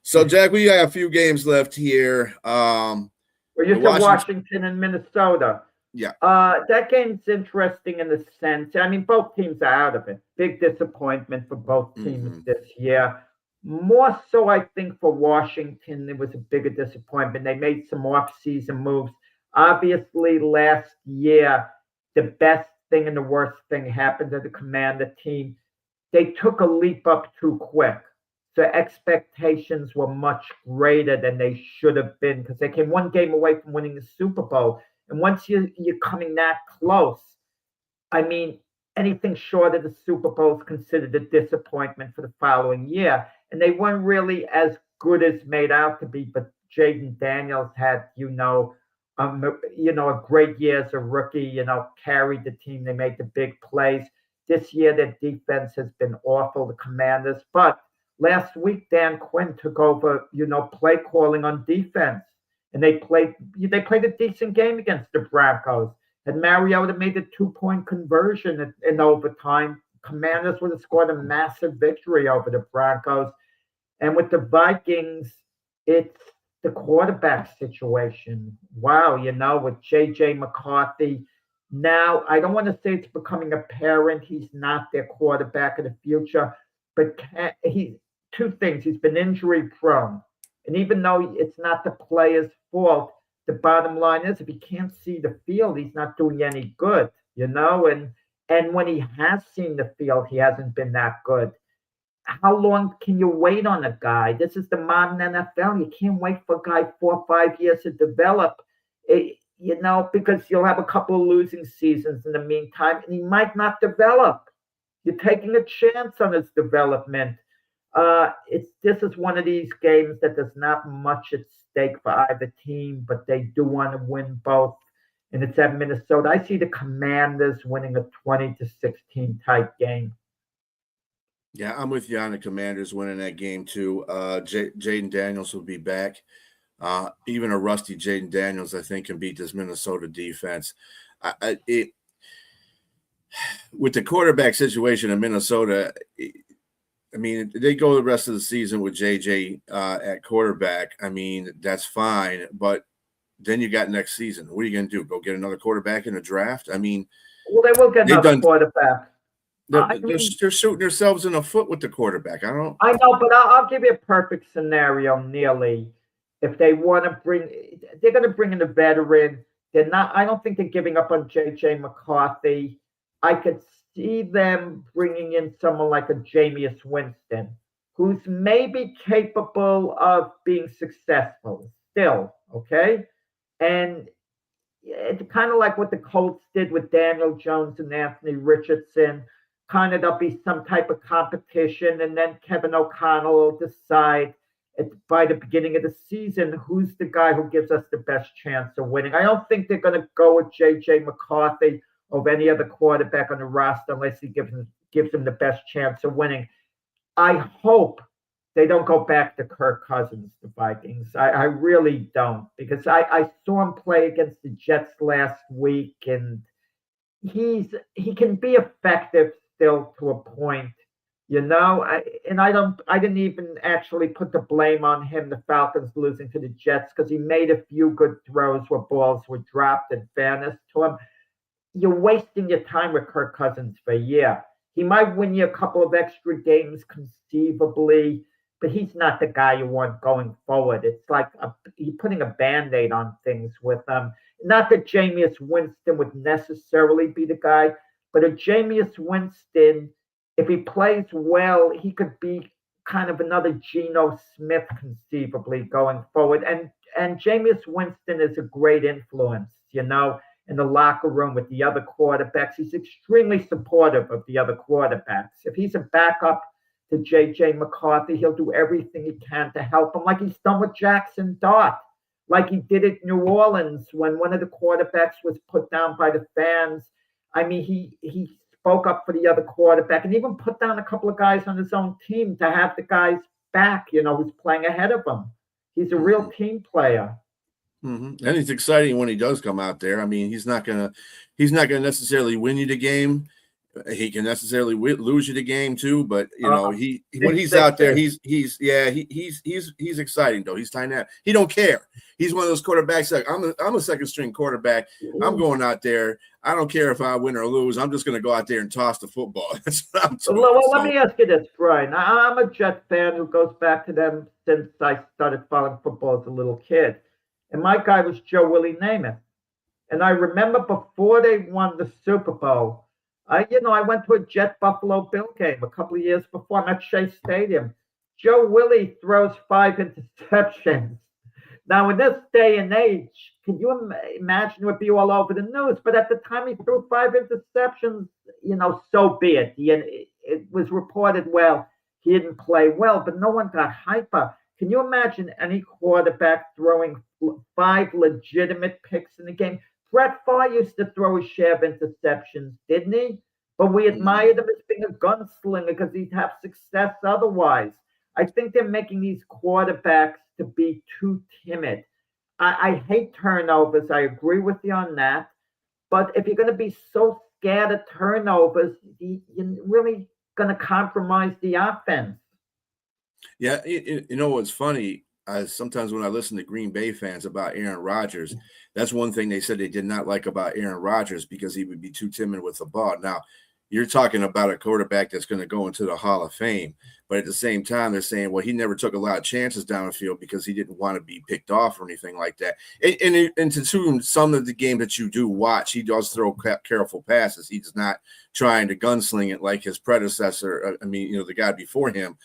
So, Jack, we got a few games left here. Well, you said Washington and Minnesota. Yeah. That game's interesting in the sense, I mean, both teams are out of it. Big disappointment for both teams this year. More so, I think, for Washington, it was a bigger disappointment. They made some off-season moves. Obviously, last year, the best thing and the worst thing happened to the Commander team. They took a leap up too quick. So expectations were much greater than they should have been because they came one game away from winning the Super Bowl. And once you're coming that close, I mean, anything short of the Super Bowl is considered a disappointment for the following year. And they weren't really as good as made out to be. But Jaden Daniels had, a great year as a rookie. Carried the team. They made the big plays. This year, their defense has been awful. The Commanders, but last week Dan Quinn took over, play calling on defense. And they played a decent game against the Broncos. Had Mariota made a 2-point conversion in overtime, Commanders would have scored a massive victory over the Broncos. And with the Vikings, it's the quarterback situation. Wow, with J.J. McCarthy. Now, I don't want to say it's becoming apparent he's not their quarterback of the future, but two things. He's been injury prone. And even though it's not the player's fault, the bottom line is if he can't see the field, he's not doing any good, And when he has seen the field, he hasn't been that good. How long can you wait on a guy? This is the modern NFL. You can't wait for a guy 4 or 5 years to develop, because you'll have a couple of losing seasons in the meantime, and he might not develop. You're taking a chance on his development. This is one of these games that there's not much at stake for either team, but they do want to win both. And it's at Minnesota. I see the Commanders winning a 20-16 type game. Yeah, I'm with you on the Commanders winning that game too. Jaden Daniels will be back. Even a rusty Jaden Daniels, I think, can beat this Minnesota defense. With the quarterback situation in Minnesota, they go the rest of the season with JJ at quarterback. That's fine. But then you got next season. What are you going to do? Go get another quarterback in the draft? Well, they will get another quarterback. They're shooting themselves in the foot with the quarterback. I know, but I'll give you a perfect scenario, Neely. If they want to they're going to bring in a veteran. I don't think they're giving up on J.J. McCarthy. I could see them bringing in someone like a Jameis Winston, who's maybe capable of being successful still, okay? And it's kind of like what the Colts did with Daniel Jones and Anthony Richardson. kind of there'll be some type of competition, and then Kevin O'Connell will decide by the beginning of the season who's the guy who gives us the best chance of winning. I don't think they're going to go with J.J. McCarthy over any other quarterback on the roster unless he gives him the best chance of winning. I hope they don't go back to Kirk Cousins, the Vikings. I really don't, because I saw him play against the Jets last week, and he can be effective still to a point, I didn't even actually put the blame on him, the Falcons losing to the Jets, because he made a few good throws where balls were dropped, in fairness to him. You're wasting your time with Kirk Cousins for a year. He might win you a couple of extra games conceivably, but he's not the guy you want going forward. It's like you're putting a Band-Aid on things with him. Not that Jameis Winston would necessarily be the guy, but a Jameis Winston, if he plays well, he could be kind of another Geno Smith conceivably going forward. And Jameis Winston is a great influence, in the locker room with the other quarterbacks. He's extremely supportive of the other quarterbacks. If he's a backup to J.J. McCarthy, he'll do everything he can to help him, like he's done with Jackson Dart, like he did at New Orleans when one of the quarterbacks was put down by the fans. I mean, he spoke up for the other quarterback and even put down a couple of guys on his own team to have the guys back, who's playing ahead of him. He's a real team player. Mm-hmm. And it's exciting when he does come out there. I mean, he's not gonna necessarily win you the game. He can necessarily lose you the game too. But when he's out there, he's exciting though. He's dynamic. He don't care. He's one of those quarterbacks. Like I'm a second string quarterback. I'm going out there. I don't care if I win or lose. I'm just going to go out there and toss the football. That's what I'm doing. Well, let me ask you this, Brian. I'm a Jet fan who goes back to them since I started following football as a little kid. And my guy was Joe Willie Namath. And I remember before they won the Super Bowl, I went to a Jet Buffalo Bill game a couple of years before. I'm at Shea Stadium. Joe Willie throws 5 interceptions. Now, in this day and age, can you imagine it would be all over the news? But at the time he threw 5 interceptions, so be it. It was reported well. He didn't play well, but no one got hyper. Can you imagine any quarterback throwing 5 legitimate picks in the game? Brett Favre used to throw a share of interceptions, didn't he? But we admired him as being a gunslinger because he'd have success otherwise. I think they're making these quarterbacks to be too timid. I hate turnovers. I agree with you on that. But if you're going to be so scared of turnovers, you're really going to compromise the offense. Yeah, what's funny? Sometimes when I listen to Green Bay fans about Aaron Rodgers, that's one thing they said they did not like about Aaron Rodgers because he would be too timid with the ball. Now, you're talking about a quarterback that's going to go into the Hall of Fame, but at the same time, they're saying, well, he never took a lot of chances down the field because he didn't want to be picked off or anything like that. And to some of the game that you do watch, he does throw careful passes. He's not trying to gunsling it like his predecessor. The guy before him,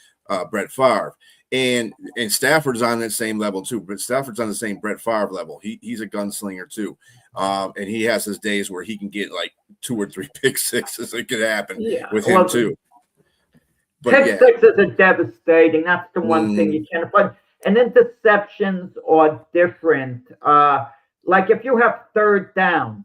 Brett Favre. And Stafford's on that same level too. But Stafford's on the same Brett Favre level. He's a gunslinger too, and he has his days where he can get like 2 or 3 pick sixes. It could happen with him too. But pick sixes are devastating. That's the one thing you can't. But and interceptions are different. Like if you have 3rd down,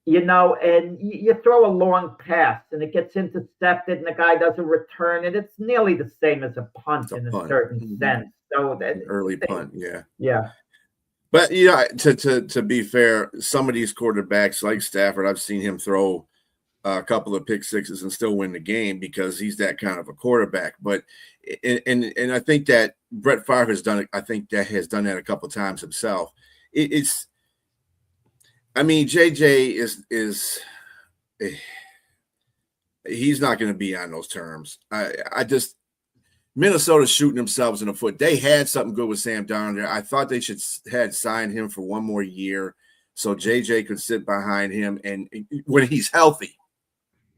and you throw a long pass and it gets intercepted and the guy doesn't return it, it's nearly the same as a punt in a certain sense. So that early punt, yeah. Yeah. But to be fair, some of these quarterbacks like Stafford, I've seen him throw a couple of pick sixes and still win the game because he's that kind of a quarterback. But and I think that Brett Favre has done it. I think that has done that a couple of times himself. JJ is he's not going to be on those terms. Minnesota's shooting themselves in the foot. They had something good with Sam Darnold there. I thought they had signed him for 1 more year so JJ could sit behind him and when he's healthy.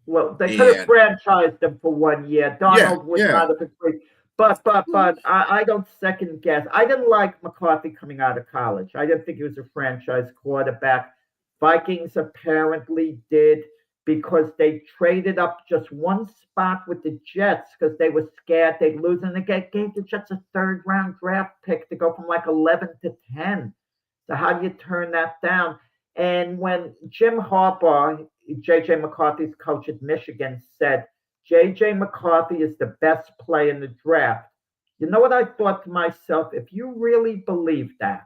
Well, they could have franchised him for 1 year. Donald was not a great. But I don't second guess. I didn't like McCarthy coming out of college. I didn't think he was a franchise quarterback. Vikings apparently did. because they traded up just one spot with the Jets because they were scared they'd lose, and they gave the Jets a third-round draft pick to go from like 11 to 10. So how do you turn that down? And when Jim Harbaugh, J.J. McCarthy's coach at Michigan, said J.J. McCarthy is the best player in the draft, you know what I thought to myself? If you really believe that,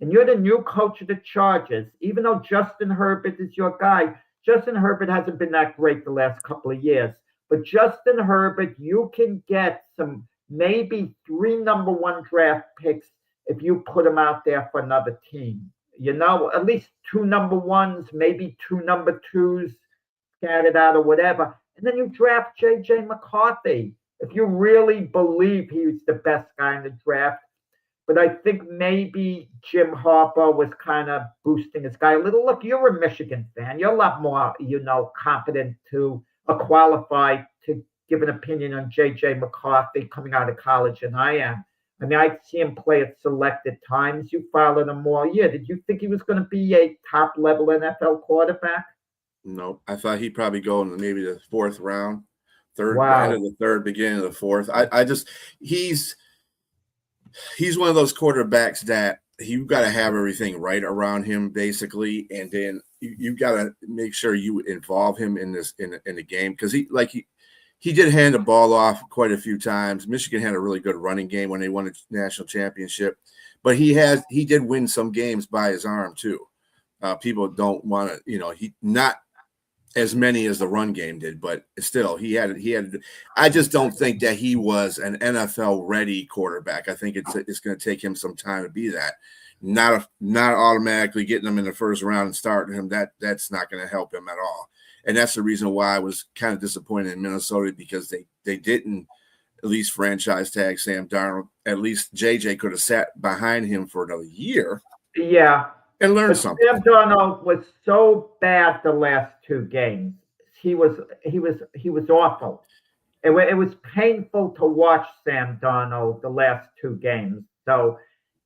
and you're the new coach of the Chargers, even though Justin Herbert is your guy, Justin Herbert hasn't been that great the last couple of years. But Justin Herbert, you can get some maybe 3 number 1 draft picks if you put him out there for another team. At least 2 number 1s, maybe 2 number 2s scattered out or whatever. And then you draft J.J. McCarthy if you really believe he's the best guy in the draft. But I think maybe Jim Harbaugh was kind of boosting his guy a little. Look, you're a Michigan fan. You're a lot more, competent to qualified to give an opinion on J.J. McCarthy coming out of college than I am. I mean, I see him play at selected times. You followed him all year. Did you think he was going to be a top-level NFL quarterback? No, I thought he'd probably go in maybe the 4th round, Wow. end of the 3rd, beginning of the 4th. He's one of those quarterbacks that you got to have everything right around him, basically, and then you got to make sure you involve him in the game, because he did hand the ball off quite a few times. Michigan had a really good running game when they won the national championship, but he did win some games by his arm too. People don't want to, he not as many as the run game did, but still he had. I just don't think that he was an NFL ready quarterback. I think it's going to take him some time to be that. Not automatically getting him in the 1st round and starting him. That's not going to help him at all. And that's the reason why I was kind of disappointed in Minnesota, because they didn't at least franchise tag Sam Darnold. At least JJ could have sat behind him for another year. Yeah. And learned something. Sam Darnold was so bad the last 2 games. He was awful. It was painful to watch Sam Darnold the last 2 games. So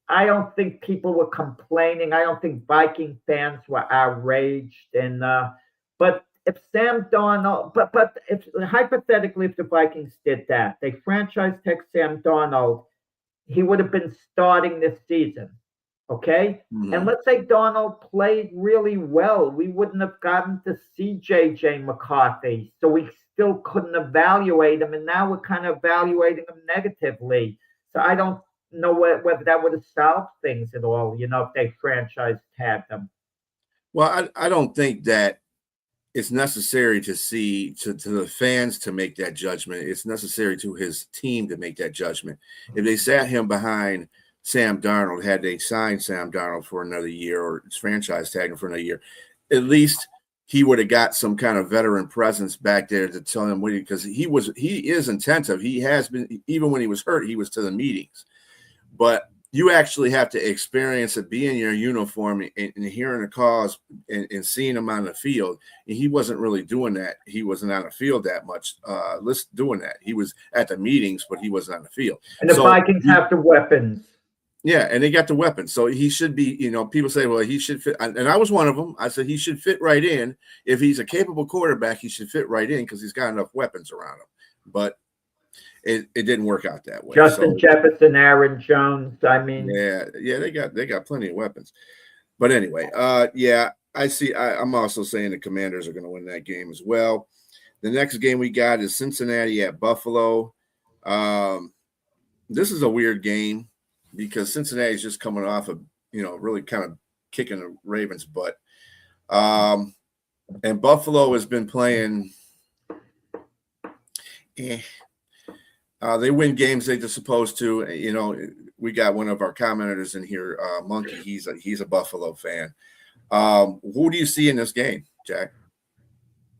I don't think people were complaining. I don't think Viking fans were outraged. And but if Sam Darnold, but if hypothetically, if the Vikings did that, they franchise tag Sam Darnold, he would have been starting this season. Okay. Mm-hmm. And let's say Darnold played really well. We wouldn't have gotten to see J.J. McCarthy. So we still couldn't evaluate him. And now we're kind of evaluating him negatively. So I don't know whether that would have solved things at all, if they franchise tagged him. Well, I don't think that it's necessary to the fans to make that judgment. It's necessary to his team to make that judgment. If they sat him behind Sam Darnold, had they signed Sam Darnold for another year or franchise tagged him for another year, at least he would have got some kind of veteran presence back there to tell him what because he is attentive. He has been, even when he was hurt, he was to the meetings. But you actually have to experience it, be in your uniform and hearing the calls and seeing him on the field. And he wasn't really doing that. He wasn't on the field that much. Doing that. He was at the meetings, but he wasn't on the field. And the Vikings have the weapons. Yeah, and they got the weapons. So he should be, people say, well, he should fit. And I was one of them. I said he should fit right in. If he's a capable quarterback, he should fit right in because he's got enough weapons around him. But it didn't work out that way. Justin Jefferson, Aaron Jones. I mean, yeah, they got plenty of weapons. But anyway, I see. I'm also saying the Commanders are going to win that game as well. The next game we got is Cincinnati at Buffalo. This is a weird game because Cincinnati is just coming off of really kind of kicking the Ravens' butt, and Buffalo has been playing. They win games they're supposed to. We got one of our commenters in here, Monkey. He's a Buffalo fan. Who do you see in this game, Jack?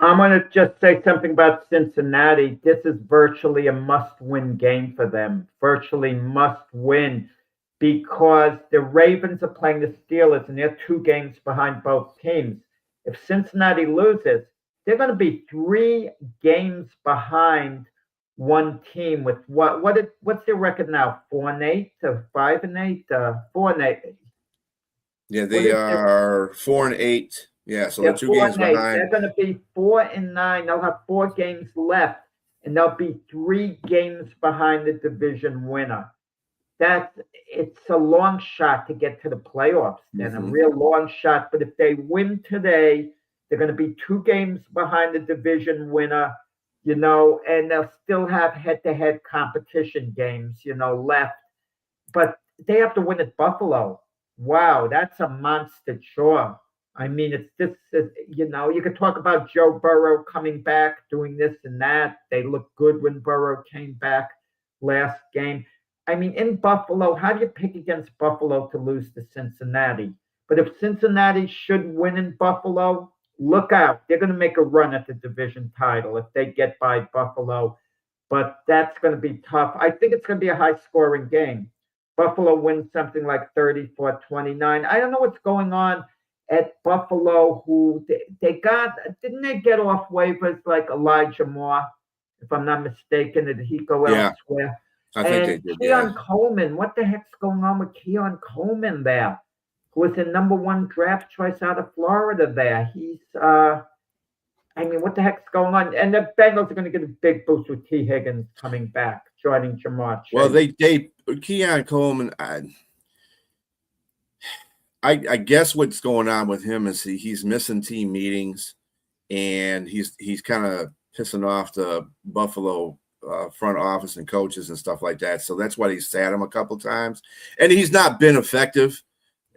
I'm going to just say something about Cincinnati. This is virtually a must-win game for them. Virtually must-win because the Ravens are playing the Steelers, and they're 2 games behind both teams. If Cincinnati loses, they're going to be 3 games behind one team with what's their record now? 4-8 to 5-8, 4-8. Yeah, they are 4-8. Yeah, so They're they're 2 4 games and 8. behind. They're going to be 4-9. They'll have 4 games left, and they'll be 3 games behind the division winner. It's a long shot to get to the playoffs, then a real long shot. But if they win today, they're going to be 2 games behind the division winner, and they'll still have head-to-head competition games, left. But they have to win at Buffalo. Wow, that's a monster chore. I mean, it's this, you could talk about Joe Burrow coming back, doing this and that. They looked good when Burrow came back last game. I mean, in Buffalo, how do you pick against Buffalo to lose to Cincinnati? But if Cincinnati should win in Buffalo, look out. They're going to make a run at the division title if they get by Buffalo. But that's going to be tough. I think it's going to be a high-scoring game. Buffalo wins something like 34-29. I don't know what's going on at Buffalo, who didn't they get off waivers like Elijah Moore, if I'm not mistaken? Did he go elsewhere? I think they did. Keon Coleman, what the heck's going on with Keon Coleman there? Who was the number 1 draft choice out of Florida there. He's, what the heck's going on? And the Bengals are going to get a big boost with T. Higgins coming back, joining Jamar Chase. Well, Keon Coleman, I guess what's going on with him is he's missing team meetings, and he's kind of pissing off the Buffalo front office and coaches and stuff like that. So that's why he sat him a couple times, and he's not been effective.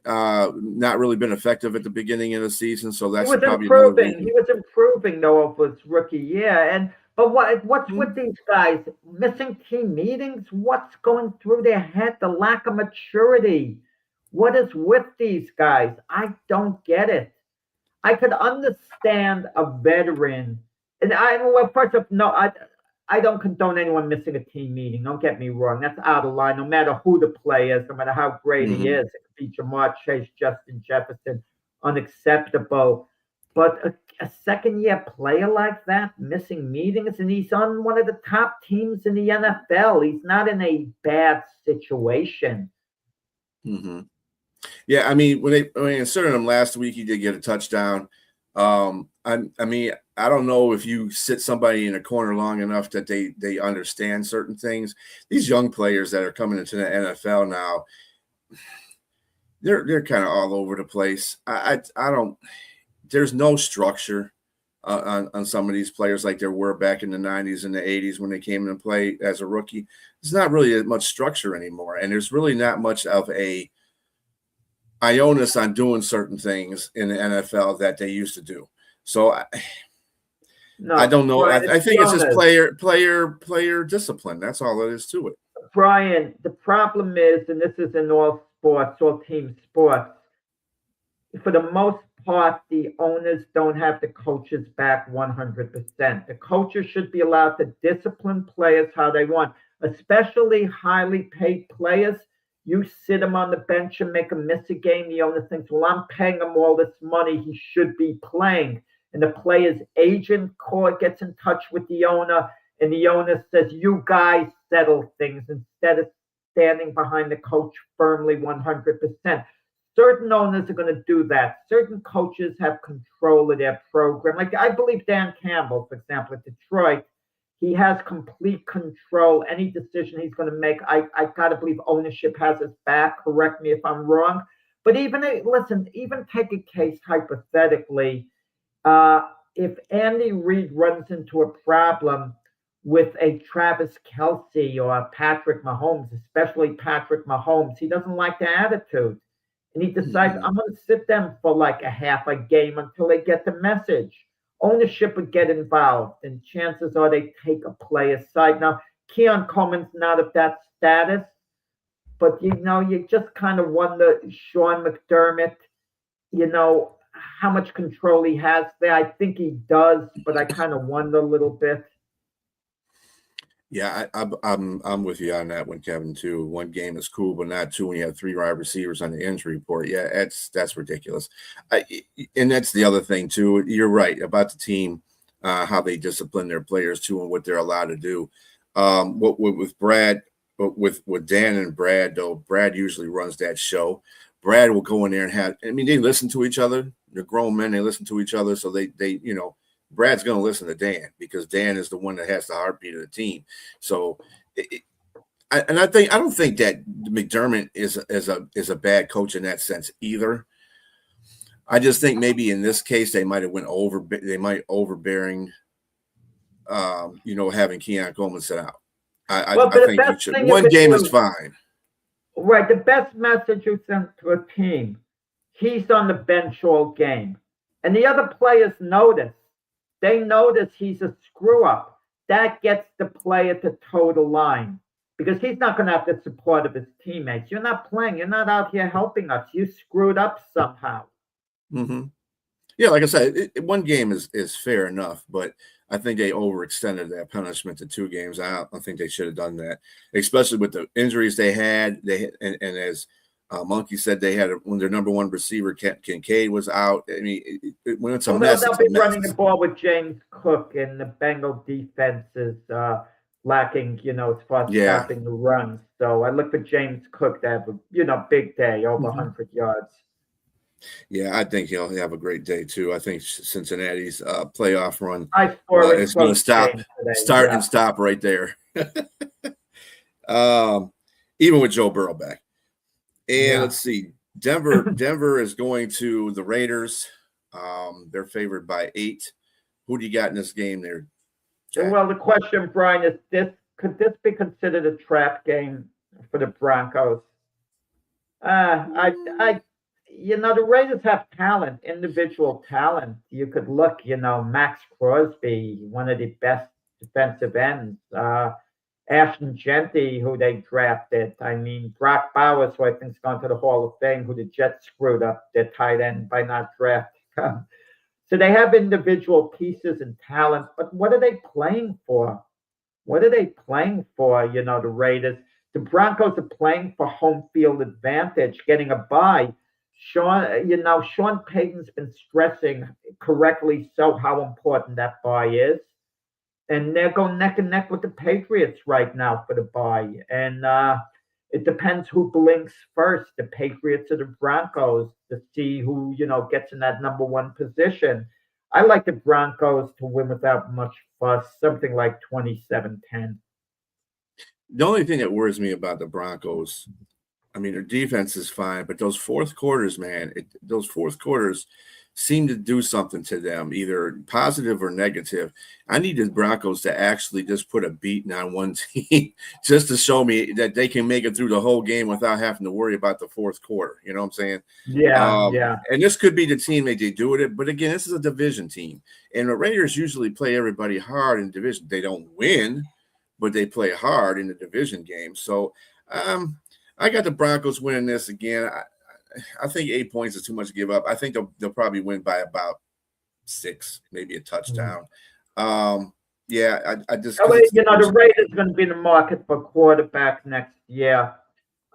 Not really been effective at the beginning of the season. So that's probably improving. He was improving though of his rookie year. But what's with these guys missing team meetings? What's going through their head? The lack of maturity. What is with these guys? I don't get it. I could understand a veteran, and first off, no, I don't condone anyone missing a team meeting. Don't get me wrong. That's out of line, no matter who the player is, no matter how great he is. It could be Jamar Chase, Justin Jefferson, unacceptable. But a second-year player like that, missing meetings, and he's on one of the top teams in the NFL. He's not in a bad situation. Yeah, I mean, when they inserted him last week, he did get a touchdown. I don't know if you sit somebody in a corner long enough that they understand certain things. These young players that are coming into the NFL now, they're kind of all over the place. I don't. There's no structure on some of these players like there were back in the 90s and the 80s when they came in and played as a rookie. There's not really much structure anymore, and there's really not much of a ionus on doing certain things in the NFL that they used to do. So I don't know. I think it's just player discipline. That's all it is to it. Brian, the problem is, and this is in all sports, all team sports, for the most part, the owners don't have the coaches back 100%. The coaches should be allowed to discipline players how they want, especially highly paid players. You sit him on the bench and make him miss a game. The owner thinks, well, I'm paying him all this money. He should be playing. And the player's agent gets in touch with the owner, and the owner says, you guys settle things instead of standing behind the coach firmly 100%. Certain owners are going to do that. Certain coaches have control of their program. Like I believe Dan Campbell, for example, at Detroit, he has complete control. Any decision he's going to make, I got to believe ownership has his back. Correct me if I'm wrong. But even take a case hypothetically. If Andy Reid runs into a problem with a Travis Kelce or Patrick Mahomes, especially Patrick Mahomes, he doesn't like the attitude. And he decides, I'm going to sit them for like a half a game until they get the message. Ownership would get involved, and chances are they take a player's side. Now, Keon Coleman's not of that status, but, you just kind of wonder, Sean McDermott, how much control he has there. I think he does, but I kind of wonder a little bit. Yeah, I'm with you on that one, Kevin, too. One game is cool, but not two when you have 3 wide receivers on the injury report. Yeah, that's ridiculous. And that's the other thing, too. You're right about the team, how they discipline their players, too, and what they're allowed to do. With Dan and Brad, though, Brad usually runs that show. Brad will go in there and they listen to each other. They're grown men. They listen to each other. So they Brad's going to listen to Dan because Dan is the one that has the heartbeat of the team. So, I don't think that McDermott is a bad coach in that sense either. I just think maybe in this case they might overbearing, having Keon Coleman sit out. I think you should. One game is fine. Right, the best message you send to a team, he's on the bench all game, and the other players notice. They notice he's a screw up. That gets the player to toe the line because he's not going to have the support of his teammates. You're not playing. You're not out here helping us. You screwed up somehow. Mm-hmm. Yeah, like I said, one game is fair enough, but I think they overextended that punishment to 2 games. I think they should have done that, especially with the injuries they had. And as Monkey said, they had when their number 1 receiver Kincaid was out. I mean, when it's a mess, they'll be running the ball with James Cook, and the Bengal defense is lacking, as far as stopping the run. So I look for James Cook to have a big day, over 100 yards. Yeah, I think he'll have a great day too. I think Cincinnati's playoff run is going to start and stop right there. Even with Joe Burrow back. And let's see, Denver is going to the Raiders. They're favored by 8. Who do you got in this game there, Jack? Well, the question, Brian, is could this be considered a trap game for the Broncos? The Raiders have talent, individual talent. You could look, Max Crosby, one of the best defensive ends. Ashton Genty, who they drafted. I mean, Brock Bowers, who I think is going to the Hall of Fame, who the Jets screwed up their tight end by not drafting him. So they have individual pieces and talent, but what are they playing for? What are they playing for, the Raiders? The Broncos are playing for home field advantage, getting a bye. Sean Payton's been stressing correctly so how important that bye is. And they're going neck and neck with the Patriots right now for the bye. And it depends who blinks first, the Patriots or the Broncos, to see who, gets in that number 1 position. I like the Broncos to win without much fuss, something like 27-10. The only thing that worries me about the Broncos, I mean, their defense is fine, but those fourth quarters, man, those fourth quarters seem to do something to them, either positive or negative. I need the Broncos to actually just put a beating on one team just to show me that they can make it through the whole game without having to worry about the fourth quarter. You know what I'm saying? Yeah. And this could be the team that they do it, but again, this is a division team. And the Raiders usually play everybody hard in division. They don't win, but they play hard in the division game. So I got the Broncos winning this again. I think 8 points is too much to give up. I think they'll probably win by about 6, maybe a touchdown. I just the Raiders are going to be in the market for quarterback next year.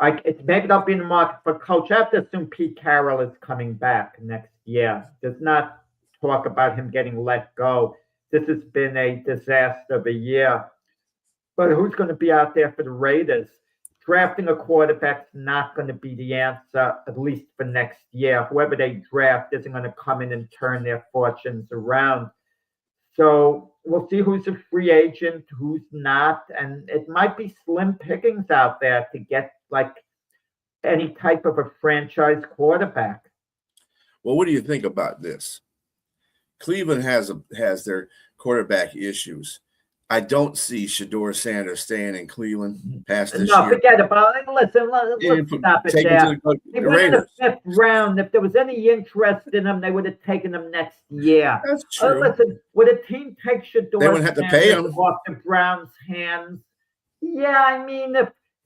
Maybe they'll be in the market for coach. I have to assume Pete Carroll is coming back next year. There's not talk about him getting let go. This has been a disaster of a year. But who's going to be out there for the Raiders? Drafting a quarterback's not going to be the answer, at least for next year. Whoever they draft isn't going to come in and turn their fortunes around. So we'll see who's a free agent, who's not. And it might be slim pickings out there to get like any type of a franchise quarterback. Well, what do you think about this? Cleveland has their quarterback issues. I don't see Shedeur Sanders staying in Cleveland past this year. No, forget about it. Listen, let's stop it there. He went in the 5th round. If there was any interest in him, they would have taken him next year. That's true. Listen, would a team take Shedeur they wouldn't have to pay him off the Browns' hands? Yeah, I mean,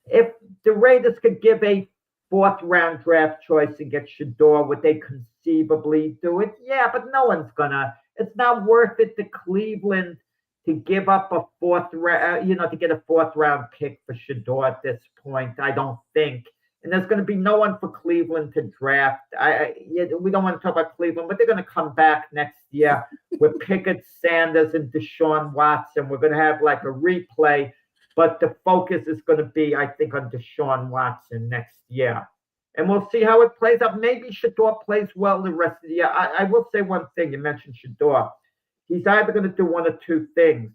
if the Raiders could give a 4th-round draft choice and get Shedeur, would they conceivably do it? Yeah, but no one's gonna. It's not worth it to Cleveland to give up a 4th round, to get a 4th-round pick for Shedeur at this point. I don't think. And there's going to be no one for Cleveland to draft. We don't want to talk about Cleveland, but they're going to come back next year with Pickett, Sanders, and Deshaun Watson. We're going to have like a replay, but the focus is going to be, I think, on Deshaun Watson next year. And we'll see how it plays out. Maybe Shador plays well the rest of the year. I will say one thing. You mentioned Shador. He's either going to do one or two things: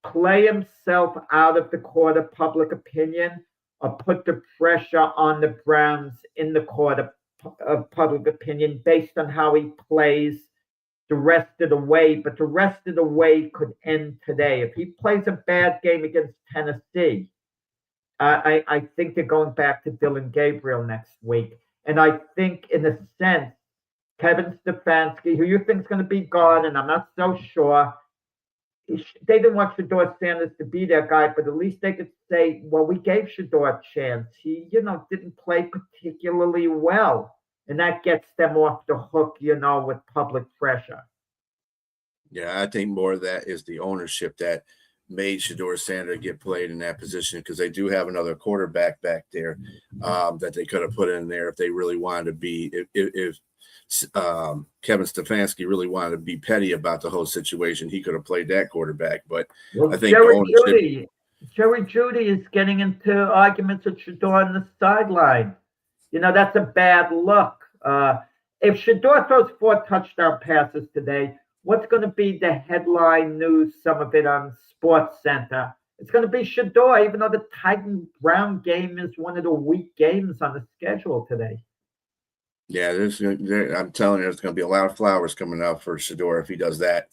play himself out of the court of public opinion, or put the pressure on the Browns in the court of public opinion based on how he plays the rest of the way. But the rest of the way could end today. If he plays a bad game against Tennessee, I think they're going back to Dylan Gabriel next week. And I think, in a sense, Kevin Stefanski, who you think is going to be gone, and I'm not so sure, they didn't want Shador Sanders to be their guy, but at least they could say, well, we gave Shador a chance. He, didn't play particularly well. And that gets them off the hook, with public pressure. Yeah, I think more of that is the ownership that made Shador Sanders get played in that position, because they do have another quarterback back there that they could have put in there if they really wanted to be, if Kevin Stefanski really wanted to be petty about the whole situation, he could have played that quarterback. But I think Jerry Jeudy is getting into arguments with Shador on the sideline. That's a bad look. If Shador throws 4 touchdown passes today, what's going to be the headline news, some of it on Sports Center? It's going to be Shador, even though the Titan-Brown game is one of the weak games on the schedule today. Yeah, I'm telling you, there's going to be a lot of flowers coming out for Shador if he does that.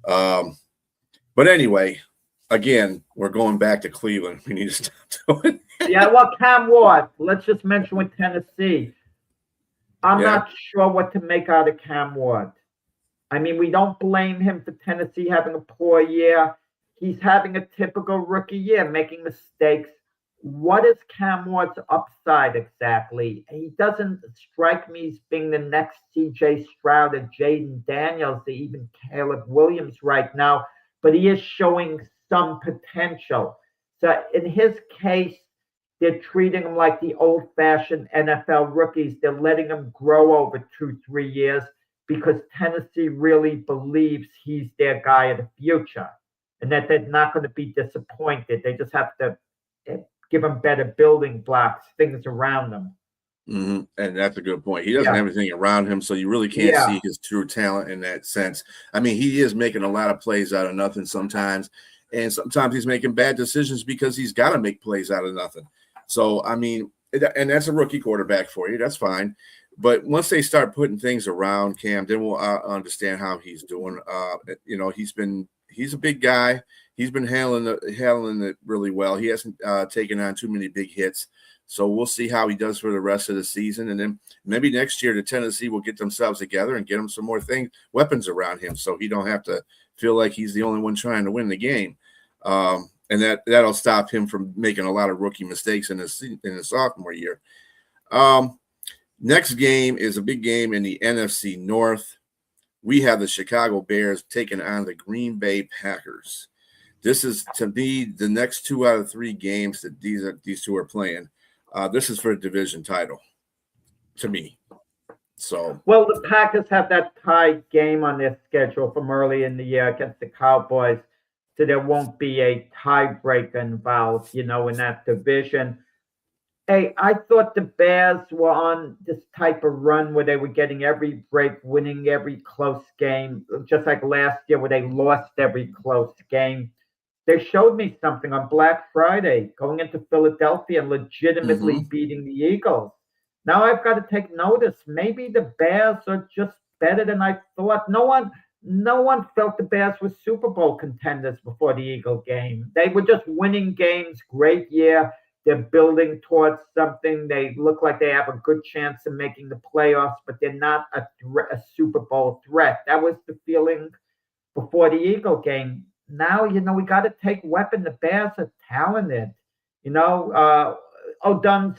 But anyway, again, we're going back to Cleveland. We need to stop doing it. Yeah, well, Cam Ward, let's just mention with Tennessee. I'm not sure what to make out of Cam Ward. I mean, we don't blame him for Tennessee having a poor year. He's having a typical rookie year, making mistakes. What is Cam Ward's upside exactly? He doesn't strike me as being the next C.J. Stroud or Jaden Daniels or even Caleb Williams right now, but he is showing some potential. So in his case, they're treating him like the old-fashioned NFL rookies. They're letting him grow over 2-3 years because Tennessee really believes he's their guy of the future and that they're not going to be disappointed. They just have to give him better building blocks, things around him. Mm-hmm. And that's a good point. He doesn't have anything around him, so you really can't see his true talent in that sense. I mean, he is making a lot of plays out of nothing sometimes, and sometimes he's making bad decisions because he's got to make plays out of nothing. So, I mean, and that's a rookie quarterback for you. That's fine. But once they start putting things around Cam, then we'll understand how he's doing. He's a big guy. He's been handling it really well. He hasn't taken on too many big hits. So we'll see how he does for the rest of the season. And then maybe next year the Tennessee will get themselves together and get him some more weapons around him so he don't have to feel like he's the only one trying to win the game. And that'll stop him from making a lot of rookie mistakes in his sophomore year. Next game is a big game in the NFC North. We have the Chicago Bears taking on the Green Bay Packers. This is, to me, the next 2 out of 3 games that these two are playing. This is for a division title, to me. So, well, the Packers have that tied game on their schedule from early in the year against the Cowboys, so there won't be a tiebreaker involved, in that division. Hey, I thought the Bears were on this type of run where they were getting every break, winning every close game, just like last year where they lost every close game. They showed me something on Black Friday, going into Philadelphia and legitimately beating the Eagles. Now I've got to take notice. Maybe the Bears are just better than I thought. No one felt the Bears were Super Bowl contenders before the Eagle game. They were just winning games. Great year. They're building towards something. They look like they have a good chance of making the playoffs, but they're not a Super Bowl threat. That was the feeling before the Eagle game. Now, we got to take weapon. The Bears are talented. Odunze,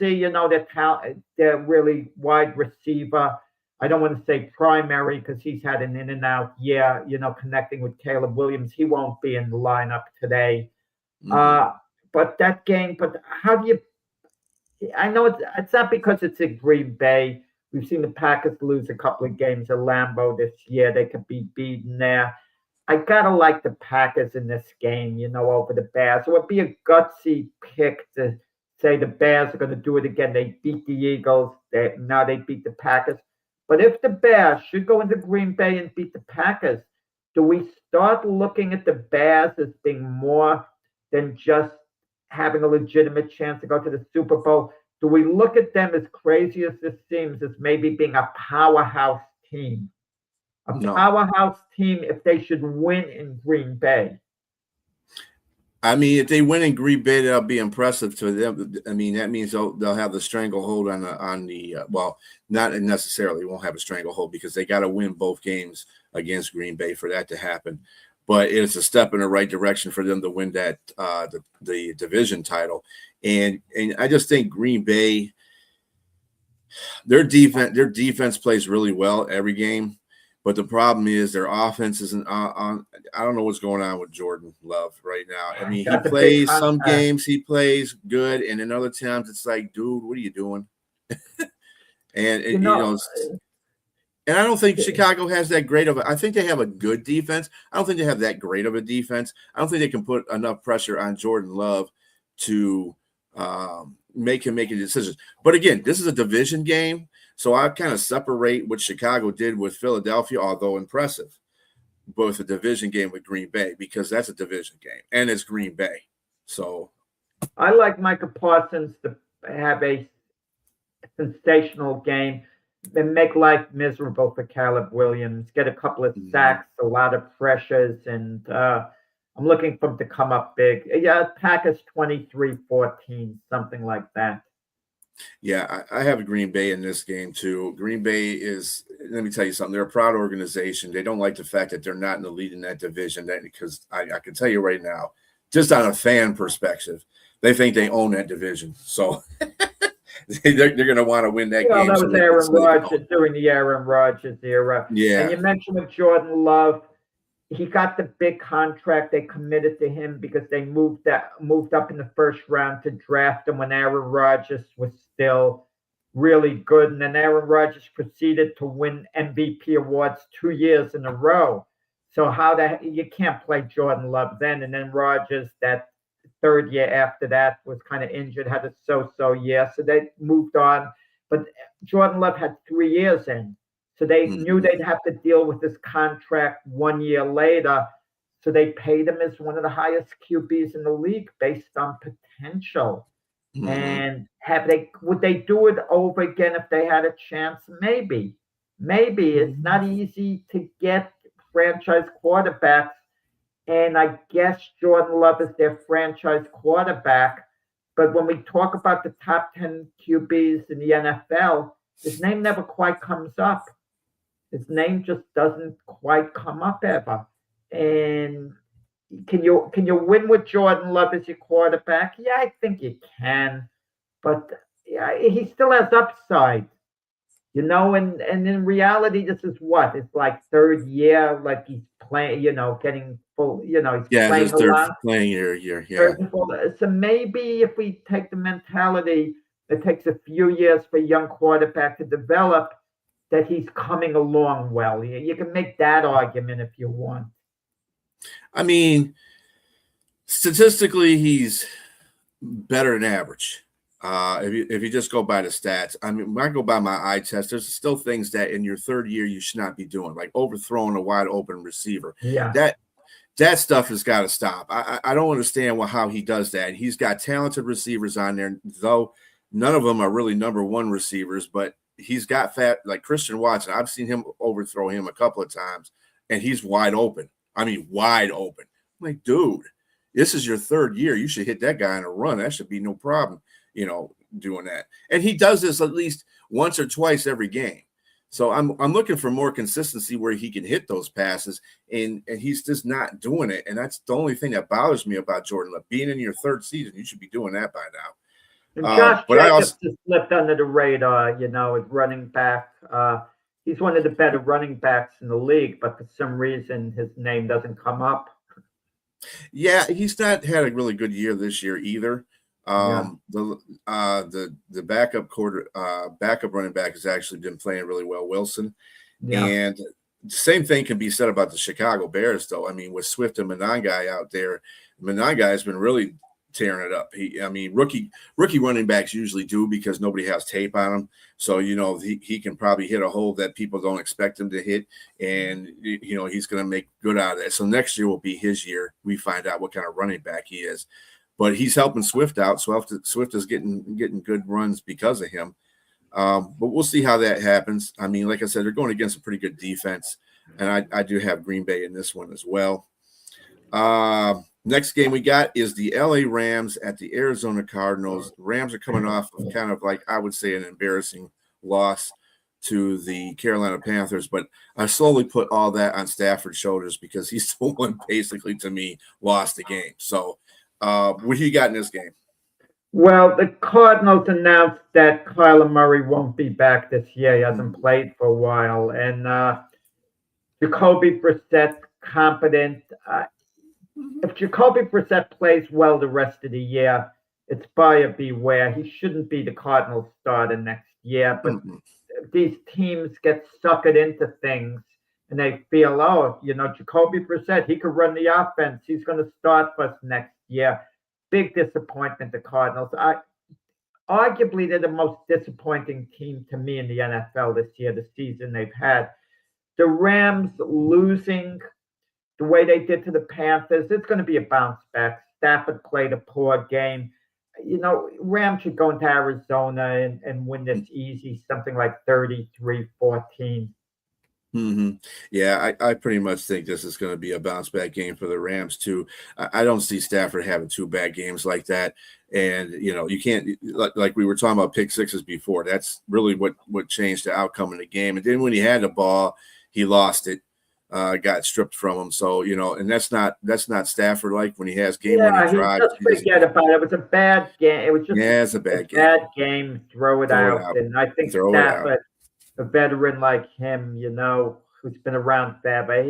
they're really wide receiver. I don't want to say primary because he's had an in and out year, connecting with Caleb Williams. He won't be in the lineup today. But that game, I know it's not because it's in Green Bay. We've seen the Packers lose a couple of games at Lambeau this year. They could be beaten there. I got to like the Packers in this game, over the Bears. It would be a gutsy pick to say the Bears are going to do it again. They beat the Eagles. Now they beat the Packers. But if the Bears should go into Green Bay and beat the Packers, do we start looking at the Bears as being more than just having a legitimate chance to go to the Super Bowl? Do we look at them, as crazy as this seems, as maybe being a powerhouse team? A No. powerhouse team if they should win in Green Bay. I mean, if they win in Green Bay, that'll be impressive to them. I mean, that means they'll have the stranglehold on the well, not necessarily won't have a stranglehold because they got to win both games against Green Bay for that to happen. But it's a step in the right direction for them to win that the division title. And I just think Green Bay, their defense plays really well every game. But the problem is their offense isn't on. I don't know what's going on with Jordan Love right now. I mean, he plays some games, he plays good, and in other times it's like, dude, what are you doing? And and I don't think Chicago has that great of a. I think they have a good defense. I don't think they have that great of a defense. I don't think they can put enough pressure on Jordan Love to make him make a decision. But again, this is a division game. So I kind of separate what Chicago did with Philadelphia, although impressive, but with a division game with Green Bay, because that's a division game, and it's Green Bay. So I like Micah Parsons to have a sensational game and make life miserable for Caleb Williams, get a couple of sacks, a lot of pressures, and I'm looking for him to come up big. Yeah, Packers 23-14, something like that. Yeah, I have Green Bay in this game too. Green Bay is, let me tell you something, they're a proud organization. They don't like the fact that they're not in the lead in that division, because I can tell you right now, just on a fan perspective, they think they own that division. So they're going to want to win that game. That was Aaron Rodgers during the Aaron Rodgers era. Yeah. And you mentioned with Jordan Love, he got the big contract. They committed to him because they moved up in the first round to draft him when Aaron Rodgers was still really good. And then Aaron Rodgers proceeded to win MVP awards 2 years in a row. So you can't play Jordan Love then. And then Rodgers, that third year after that, was kind of injured, had a so-so year. So they moved on. But Jordan Love had 3 years in. So they knew they'd have to deal with this contract 1 year later. So they paid him as one of the highest QBs in the league based on potential. Mm-hmm. And would they do it over again if they had a chance? Maybe. It's not easy to get franchise quarterbacks. And I guess Jordan Love is their franchise quarterback. But when we talk about the top 10 QBs in the NFL, his name never quite comes up. His name just doesn't quite come up ever. And can you win with Jordan Love as your quarterback? Yeah, I think you can. But yeah, he still has upside. And in reality, this is what? It's like third year, like he's playing, getting full, he's playing his third playing year, yeah. So maybe if we take the mentality, it takes a few years for a young quarterback to develop, that he's coming along well. You can make that argument if you want. I mean, statistically, he's better than average. If you just go by the stats, I mean, when I go by my eye test, there's still things that in your third year you should not be doing, like overthrowing a wide open receiver. Yeah, that stuff has got to stop. I don't understand how he does that. He's got talented receivers on there, though none of them are really number one receivers, but he's got like Christian Watson. I've seen him overthrow him a couple of times, and he's wide open. I mean, wide open. I'm like, dude, this is your third year. You should hit that guy in a run. That should be no problem, doing that. And he does this at least once or twice every game. So I'm looking for more consistency where he can hit those passes, and he's just not doing it. And that's the only thing that bothers me about Jordan Love. Being in your third season, you should be doing that by now. And Josh Jacobs just slipped under the radar, as running back. He's one of the better running backs in the league, but for some reason his name doesn't come up. Yeah, he's not had a really good year this year either. The backup running back has actually been playing really well, Wilson. Yeah. And the same thing can be said about the Chicago Bears, though. I mean, with Swift and Monangai out there, Monangai has been really tearing it up. Rookie running backs usually do because nobody has tape on them. So, he can probably hit a hole that people don't expect him to hit. And, he's going to make good out of that. So next year will be his year. We find out what kind of running back he is. But he's helping Swift out. Swift is getting good runs because of him. But we'll see how that happens. I mean, like I said, they're going against a pretty good defense. And I do have Green Bay in this one as well. Next game we got is the LA Rams at the Arizona Cardinals. The Rams are coming off of kind of like, I would say, an embarrassing loss to the Carolina Panthers, but I slowly put all that on Stafford's shoulders because he's the one basically, to me, lost the game. So what do you got in this game? Well, the Cardinals announced that Kyler Murray won't be back this year. He hasn't played for a while. And Jacoby Brissett, competent. If Jacoby Brissett plays well the rest of the year, it's buyer beware. He shouldn't be the Cardinals starter next year. But these teams get suckered into things and they feel, Jacoby Brissett, he could run the offense. He's going to start for us next year. Big disappointment, the Cardinals. Arguably, they're the most disappointing team to me in the NFL this year, the season they've had. The Rams losing the way they did to the Panthers, it's going to be a bounce back. Stafford played a poor game. Rams should go into Arizona and win this easy, something like 33-14. Yeah, I pretty much think this is going to be a bounce back game for the Rams too. I don't see Stafford having two bad games like that. And, you can't, like we were talking about pick sixes before, that's really what changed the outcome of the game. And then when he had the ball, he lost it. Got stripped from him. So, and that's not Stafford like when he has game-winning drives. Just forget about it. It was a bad game. It was just it's a bad game. Throw it out. And I think Stafford, a veteran like him, who's been around forever,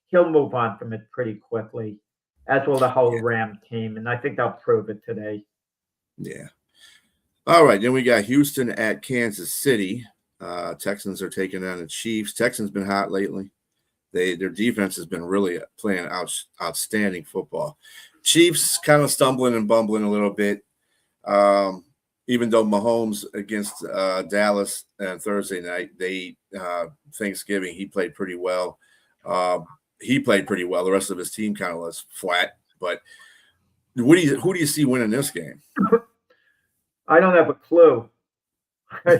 he'll move on from it pretty quickly, as will the whole Ram team. And I think they'll prove it today. Yeah. All right. Then we got Houston at Kansas City. Texans are taking on the Chiefs. Texans been hot lately. Their defense has been really playing outstanding football. Chiefs kind of stumbling and bumbling a little bit, even though Mahomes against Dallas on Thursday night, Thanksgiving, he played pretty well. The rest of his team kind of was flat. But who do you see winning this game? I don't have a clue. I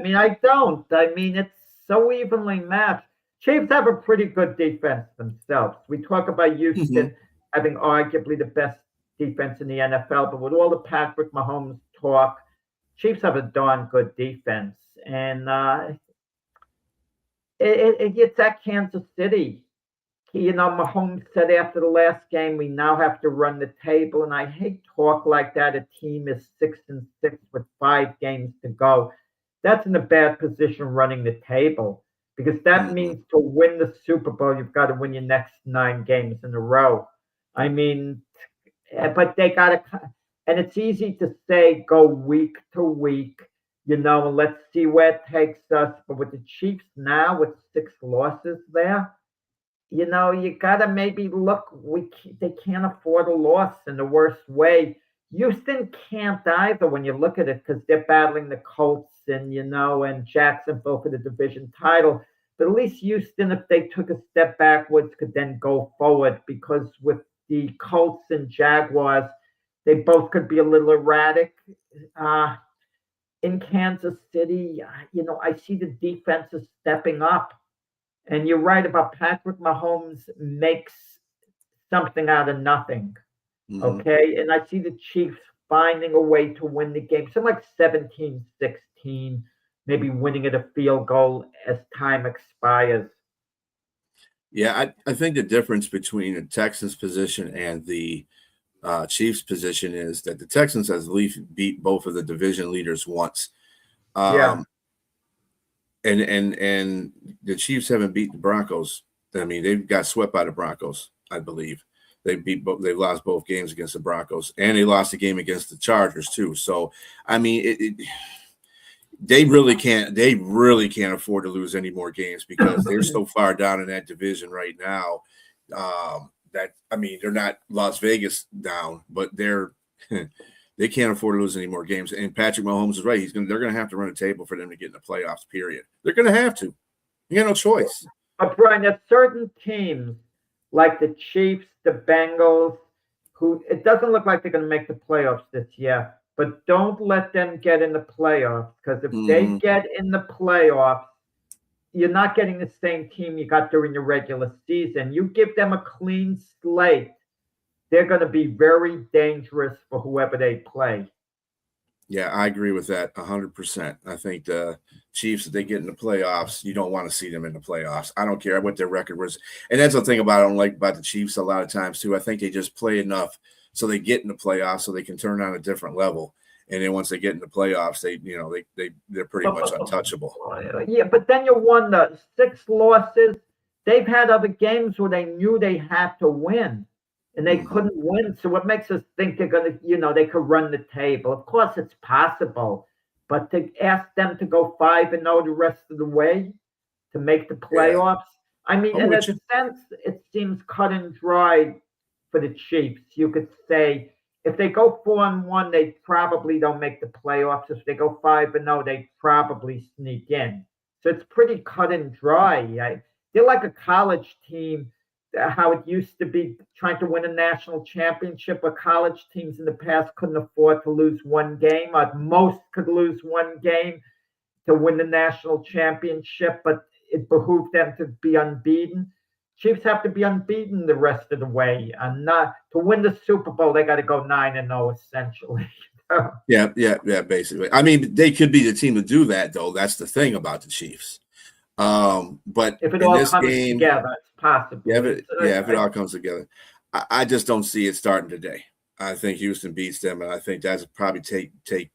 mean, I don't. I mean, it's so evenly matched. Chiefs have a pretty good defense themselves. We talk about Houston having arguably the best defense in the NFL, but with all the Patrick Mahomes talk, Chiefs have a darn good defense. And it's at Kansas City. Mahomes said after the last game, we now have to run the table. And I hate talk like that. A team is 6-6 with 5 games to go. That's in a bad position running the table. Because that means to win the Super Bowl, you've got to win your next 9 games in a row. I mean, but they got to, and it's easy to say go week to week, and let's see where it takes us. But with the Chiefs now, with 6 losses there, you got to maybe look, they can't afford a loss in the worst way. Houston can't either when you look at it because they're battling the Colts and Jacksonville for the division title. But at least Houston, if they took a step backwards, could then go forward because with the Colts and Jaguars, they both could be a little erratic. In Kansas City, I see the defense is stepping up. And you're right about Patrick Mahomes makes something out of nothing. Okay, and I see the Chiefs finding a way to win the game. Something like 17-16, maybe winning at a field goal as time expires. Yeah, I think the difference between the Texans position and the Chiefs position is that the Texans has at least beat both of the division leaders once. And the Chiefs haven't beat the Broncos. I mean, they've got swept by the Broncos, I believe. They've lost both games against the Broncos, and they lost a game against the Chargers too. So, I mean, they really can't afford to lose any more games because they're so far down in that division right now. they're not Las Vegas down, but they can't afford to lose any more games. And Patrick Mahomes is right. They're going to have to run a table for them to get in the playoffs, period. They're going to have to. You got no choice. But Brian, there's certain teams like the Chiefs, the Bengals, who it doesn't look like they're going to make the playoffs this year. But don't let them get in the playoffs, because if they get in the playoffs, you're not getting the same team you got during the regular season. You give them a clean slate, they're going to be very dangerous for whoever they play. Yeah, I agree with that 100%. I think the Chiefs, if they get in the playoffs, you don't want to see them in the playoffs. I don't care what their record was. And that's the thing I don't like about the Chiefs a lot of times, too. I think they just play enough so they get in the playoffs so they can turn on a different level. And then once they get in the playoffs, they're pretty much untouchable. Yeah, but then you wonder, 6 losses. They've had other games where they knew they had to win, and they couldn't win. So what makes us think they're going to, they could run the table? Of course, it's possible, but to ask them to go 5-0 the rest of the way to make the playoffs, I mean, in a sense, it seems cut and dry for the Chiefs. You could say if they go 4-1, they probably don't make the playoffs. If they go 5-0, they probably sneak in. So it's pretty cut and dry. They're like a college team, how it used to be trying to win a national championship, where college teams in the past couldn't afford to lose one game. At most could lose one game to win the national championship, but it behooved them to be unbeaten. Chiefs have to be unbeaten the rest of the way, and not to win the Super Bowl. They got to go 9-0 essentially. Yeah, basically. I mean, they could be the team to do that, though. That's the thing about the Chiefs. But if it all comes together, it's possible. Yeah, if it all comes together, I just don't see it starting today. I think Houston beats them, and I think that's probably take the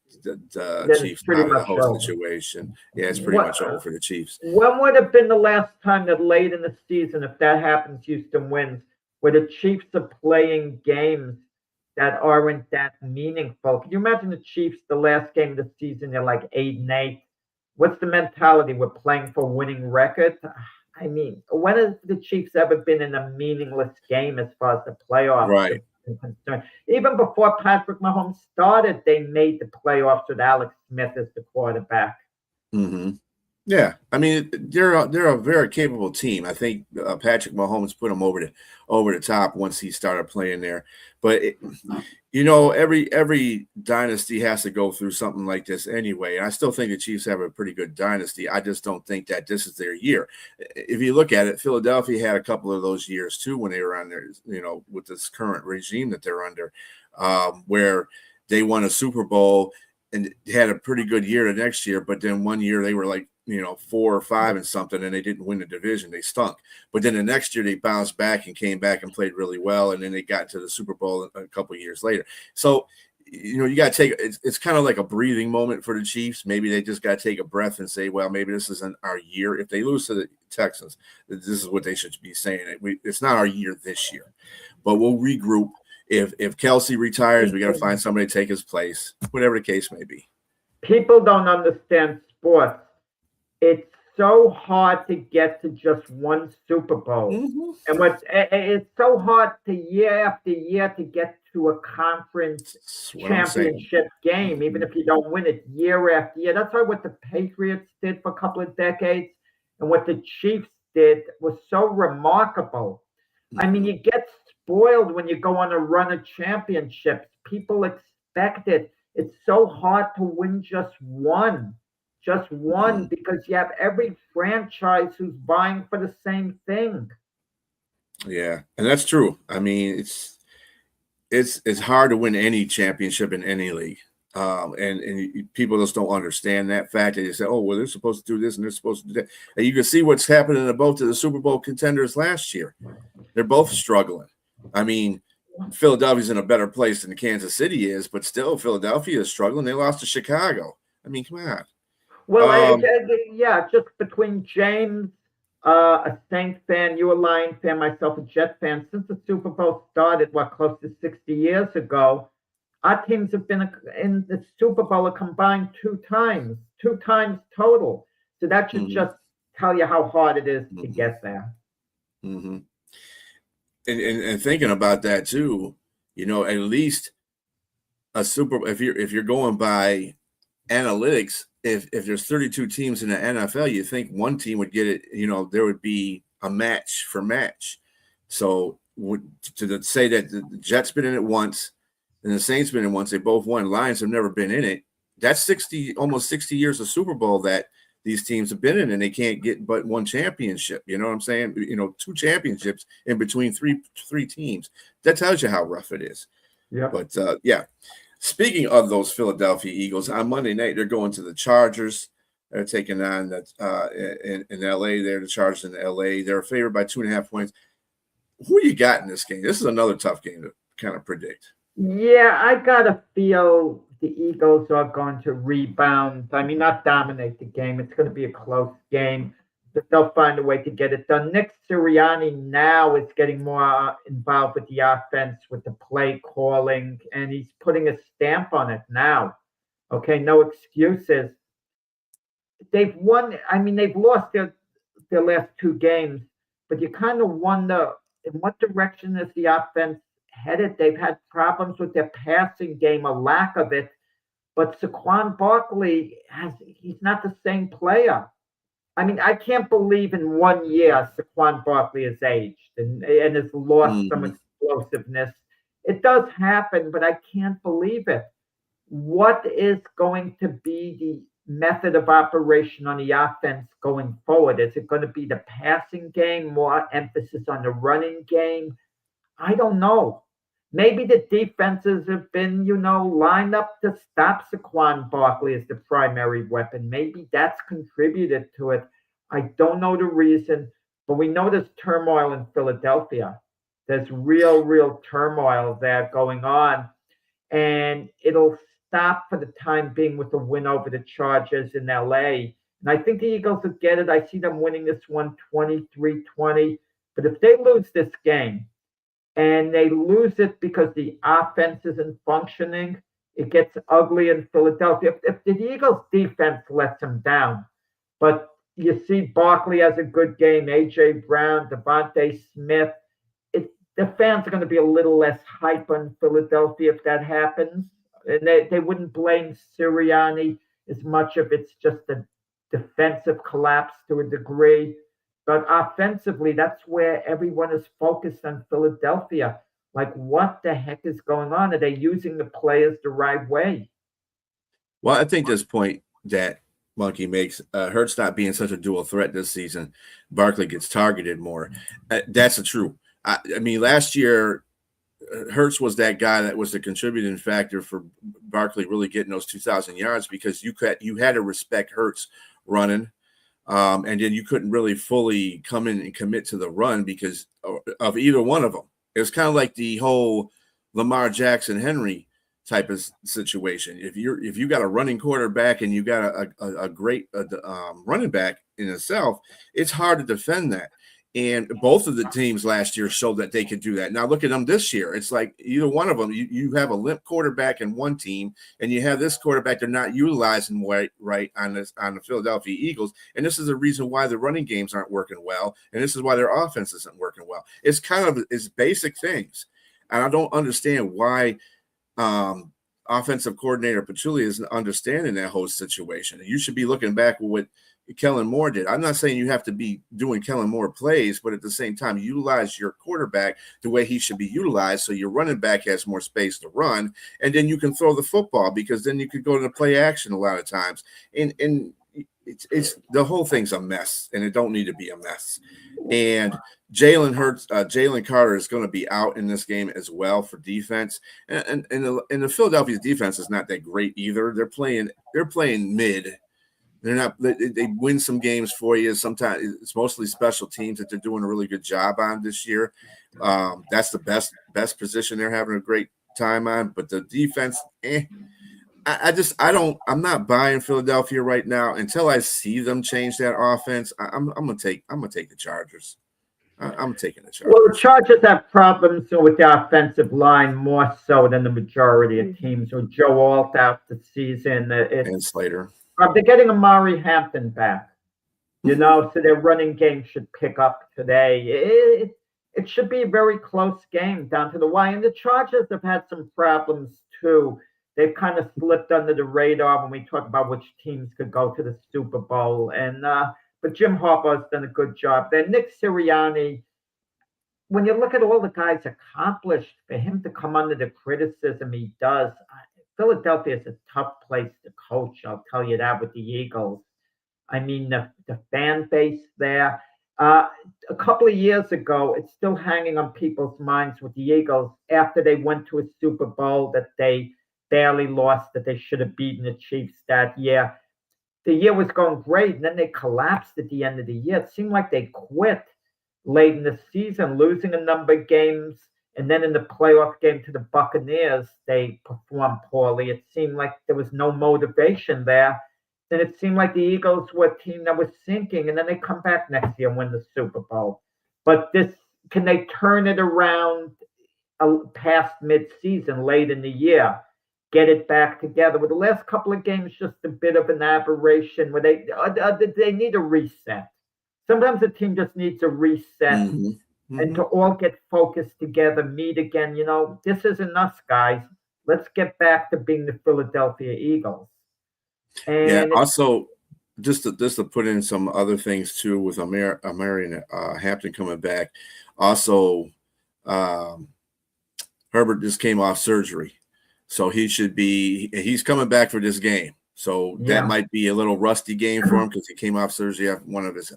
Chiefs out of the whole situation. Yeah, it's pretty much over for the Chiefs. When would have been the last time that late in the season, if that happens, Houston wins, where the Chiefs are playing games that aren't that meaningful? Can you imagine the Chiefs, the last game of the season, they're like 8-8? What's the mentality? We're playing for winning record. I mean, when has the Chiefs ever been in a meaningless game as far as the playoffs? Right. Concerned? Even before Patrick Mahomes started, they made the playoffs with Alex Smith as the quarterback. Yeah, I mean, they're a very capable team. I think Patrick Mahomes put them over the top once he started playing there. But every dynasty has to go through something like this anyway. And I still think the Chiefs have a pretty good dynasty. I just don't think that this is their year. If you look at it, Philadelphia had a couple of those years too when they were on there, with this current regime that they're under, where they won a Super Bowl and had a pretty good year the next year. But then one year they were like, 4 or 5 and something, and they didn't win the division. They stunk. But then the next year they bounced back and came back and played really well, and then they got to the Super Bowl a couple of years later. So, you got to take it's kind of like a breathing moment for the Chiefs. Maybe they just got to take a breath and say, well, maybe this isn't our year. If they lose to the Texans, this is what they should be saying. It's not our year this year, but we'll regroup. If Kelsey retires, we got to find somebody to take his place, whatever the case may be. People don't understand sports. It's so hard to get to just one Super Bowl. And it's so hard to year after year to get to a conference championship game, even if you don't win it year after year. That's why what the Patriots did for a couple of decades and what the Chiefs did was so remarkable. I mean, you get spoiled when you go on a run of championships. People expect it. It's so hard to win just one, because you have every franchise who's vying for the same thing. Yeah, and that's true. I mean, it's hard to win any championship in any league. And people just don't understand that fact. They say, oh, well, they're supposed to do this and they're supposed to do that. And you can see what's happening to both of the Super Bowl contenders last year. They're both struggling. I mean, Philadelphia's in a better place than Kansas City is, but still Philadelphia is struggling. They lost to Chicago. I mean, come on. Well, just between James, a Saints fan, you a Lion fan, myself a Jet fan, since the Super Bowl started, close to 60 years ago, our teams have been in the Super Bowl a combined 2 times total. So that should just tell you how hard it is to get there. and thinking about that too, at least if you're going by analytics, if there's 32 teams in the NFL, you think one team would get it, there would be a match for match. So to say that the Jets been in it once and the Saints been in it once, they both won. Lions have never been in it. That's almost 60 years of Super Bowl that these teams have been in, and they can't get but one championship. You know what I'm saying? 2 championships in between three teams. That tells you how rough it is. Yeah. But yeah. Speaking of those Philadelphia Eagles, on Monday night they're going to the Chargers. They're taking on that in LA. They're the Chargers in LA. They're favored by 2.5 points. Who you got in this game? This is another tough game to kind of predict. Yeah, I gotta feel the Eagles are going to rebound. I mean, not dominate the game. It's going to be a close game, but they'll find a way to get it done. Nick Sirianni now is getting more involved with the offense, with the play calling, and he's putting a stamp on it now. Okay, no excuses. They've won. I mean, they've lost their last 2 games, but you kind of wonder in what direction is the offense headed. They've had problems with their passing game, a lack of it. But Saquon Barkley he's not the same player. I mean, I can't believe in 1 year Saquon Barkley has aged and has lost some explosiveness. It does happen, but I can't believe it. What is going to be the method of operation on the offense going forward? Is it going to be the passing game, more emphasis on the running game? I don't know. Maybe the defenses have been, lined up to stop Saquon Barkley as the primary weapon. Maybe that's contributed to it. I don't know the reason, but we know there's turmoil in Philadelphia. There's real turmoil there going on. And it'll stop for the time being with the win over the Chargers in LA. And I think the Eagles will get it. I see them winning this one 23-20. But if they lose this game, and they lose it because the offense isn't functioning, it gets ugly in Philadelphia. If the Eagles' defense lets them down, but you see Barkley has a good game, A.J. Brown, Devontae Smith, the fans are going to be a little less hype on Philadelphia if that happens. And they wouldn't blame Sirianni as much if it's just a defensive collapse to a degree. But offensively, that's where everyone is focused on Philadelphia. Like, what the heck is going on? Are they using the players the right way? Well, I think this point that Monkey makes, Hurts not being such a dual threat this season, Barkley gets targeted more. That's the truth. I mean, last year, Hurts was that guy that was the contributing factor for Barkley really getting those 2,000 yards because you had to respect Hurts running. And then you couldn't really fully come in and commit to the run because of either one of them. It was kind of like the whole Lamar Jackson Henry type of situation. If you got a running quarterback and you got a great running back in itself, it's hard to defend that. And both of the teams last year showed that they could do that. Now look at them this year. It's like either one of them, you have a limp quarterback in one team, and you have this quarterback they're not utilizing right on the Philadelphia Eagles. And this is the reason why the running games aren't working well, and this is why their offense isn't working well. It's it's basic things, and I don't understand why offensive coordinator Pachulia isn't understanding that whole situation. You should be looking back at what Kellen Moore did. I'm not saying you have to be doing Kellen Moore plays, but at the same time, utilize your quarterback the way he should be utilized so your running back has more space to run, and then you can throw the football because then you could go to the play action a lot of times. And it's the whole thing's a mess, and it don't need to be a mess. And Jalen Carter is going to be out in this game as well for defense. And the Philadelphia defense is not that great either. They're playing mid. They're not. They win some games for you. Sometimes it's mostly special teams that they're doing a really good job on this year. That's the best position they're having a great time on. But the defense, I'm not buying Philadelphia right now until I see them change that offense. I'm gonna take the Chargers. I'm taking the Chargers. Well, the Chargers have problems with the offensive line more so than the majority of teams. With Joe Alt out the season, And Slater. They're getting Amari Hampton back, so their running game should pick up today. it should be a very close game down to the wire. And the Chargers have had some problems too. They've kind of slipped under the radar when we talk about which teams could go to the Super Bowl. And but Jim Harbaugh's done a good job there. Nick Sirianni, when you look at all the guys accomplished, for him to come under the criticism he does, Philadelphia is a tough place to coach. I'll tell you that with the Eagles. I mean, the fan base there. A couple of years ago, it's still hanging on people's minds with the Eagles after they went to a Super Bowl that they barely lost, that they should have beaten the Chiefs that year. The year was going great, and then they collapsed at the end of the year. It seemed like they quit late in the season, losing a number of games, and then in the playoff game to the Buccaneers, they performed poorly. It seemed like there was no motivation there. And it seemed like the Eagles were a team that was sinking, and then they come back next year and win the Super Bowl. But can they turn it around past mid-season, late in the year, get it back together? With the last couple of games, just a bit of an aberration where they need a reset. Sometimes a team just needs a reset and to all get focused together, meet again. This isn't us, guys. Let's get back to being the Philadelphia Eagles. And also, just to put in some other things too, with Marion Hampton coming back. Also, Herbert just came off surgery, so he's coming back for this game. So that might be a little rusty game for him because he came off surgery off one of his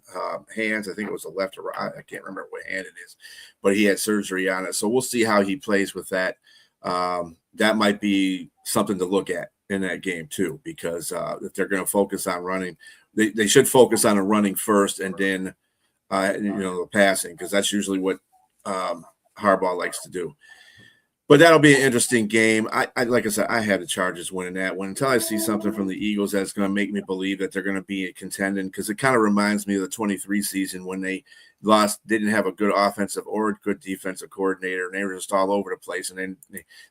hands. I think it was a left or right. I can't remember what hand it is, but he had surgery on it. So we'll see how he plays with that. That might be something to look at in that game too, because if they're going to focus on running, they should focus on the running first and then the passing, because that's usually what Harbaugh likes to do. But that'll be an interesting game. I like I said, I had the Chargers winning that one until I see something from the Eagles that's going to make me believe that they're going to be contending, because it kind of reminds me of the 23 season when they didn't have a good offensive or a good defensive coordinator, and they were just all over the place. And then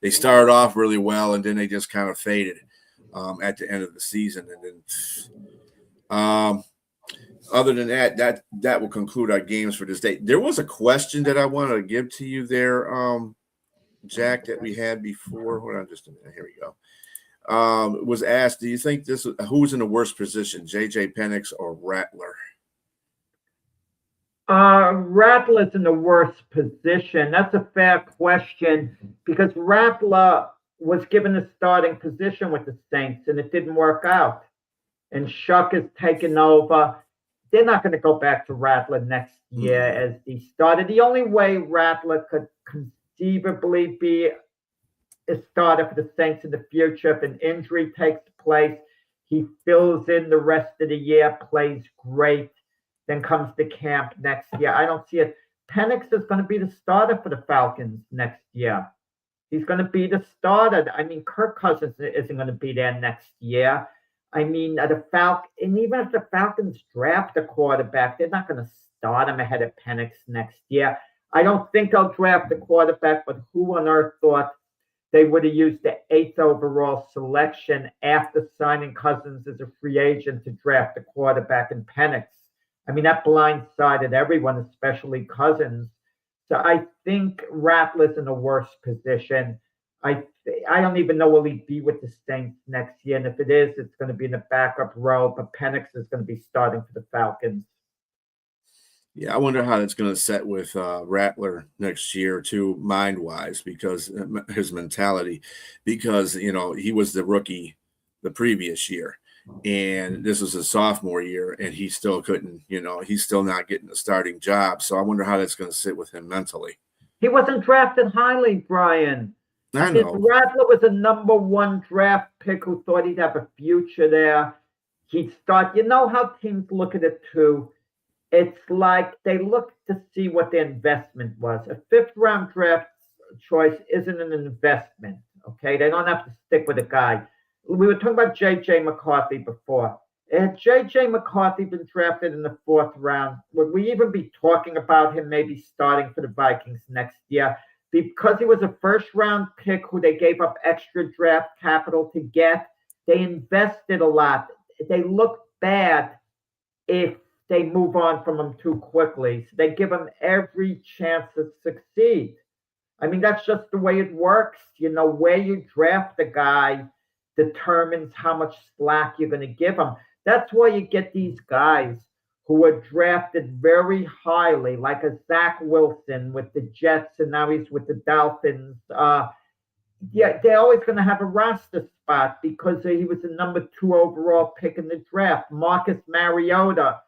they started off really well, and then they just kind of faded at the end of the season. And then other than that will conclude our games for this day. There was a question that I wanted to give to you there, Jack, that we had before. Hold on just a minute. Here we go. It was asked, do you think who's in the worst position, JJ Penix or Rattler? Rattler's in the worst position. That's a fair question, because Rattler was given a starting position with the Saints and it didn't work out. And Shuck has taken over. They're not going to go back to Rattler next year as the starter. The only way Rattler could conceivably be a starter for the Saints in the future, if an injury takes place, he fills in the rest of the year, plays great, then comes to camp next year. I don't see it. Penix is going to be the starter for the Falcons next year. He's going to be the starter. I mean, Kirk Cousins isn't going to be there next year. I mean, and even if the Falcons draft a quarterback, they're not going to start him ahead of Penix next year. I don't think they'll draft a quarterback, but who on earth thought they would have used the 8th overall selection after signing Cousins as a free agent to draft a quarterback in Penix? I mean, that blindsided everyone, especially Cousins. So I think Rattler's in the worst position. I don't even know will he be with the Saints next year. And if it is, it's going to be in the backup role. But Penix is going to be starting for the Falcons. Yeah, I wonder how it's going to set with Rattler next year too, mind-wise, because his mentality, because he was the rookie the previous year, and this was his sophomore year, and he still couldn't. He's still not getting a starting job. So I wonder how that's going to sit with him mentally. He wasn't drafted highly, Brian. I know. Rattler was a number 1 draft pick who thought he'd have a future there. He'd start. You know how teams look at it too. It's like they look to see what their investment was. A 5th-round draft choice isn't an investment, okay? They don't have to stick with a guy. We were talking about J.J. McCarthy before. Had J.J. McCarthy been drafted in the 4th round, would we even be talking about him maybe starting for the Vikings next year? Because he was a 1st-round pick who they gave up extra draft capital to get, they invested a lot. They looked bad if they move on from him too quickly. So they give him every chance to succeed. I mean, that's just the way it works. Where you draft a guy determines how much slack you're going to give him. That's why you get these guys who are drafted very highly, like a Zach Wilson with the Jets, and now he's with the Dolphins. Yeah, they're always going to have a roster spot because he was the number 2 overall pick in the draft. Marcus Mariota,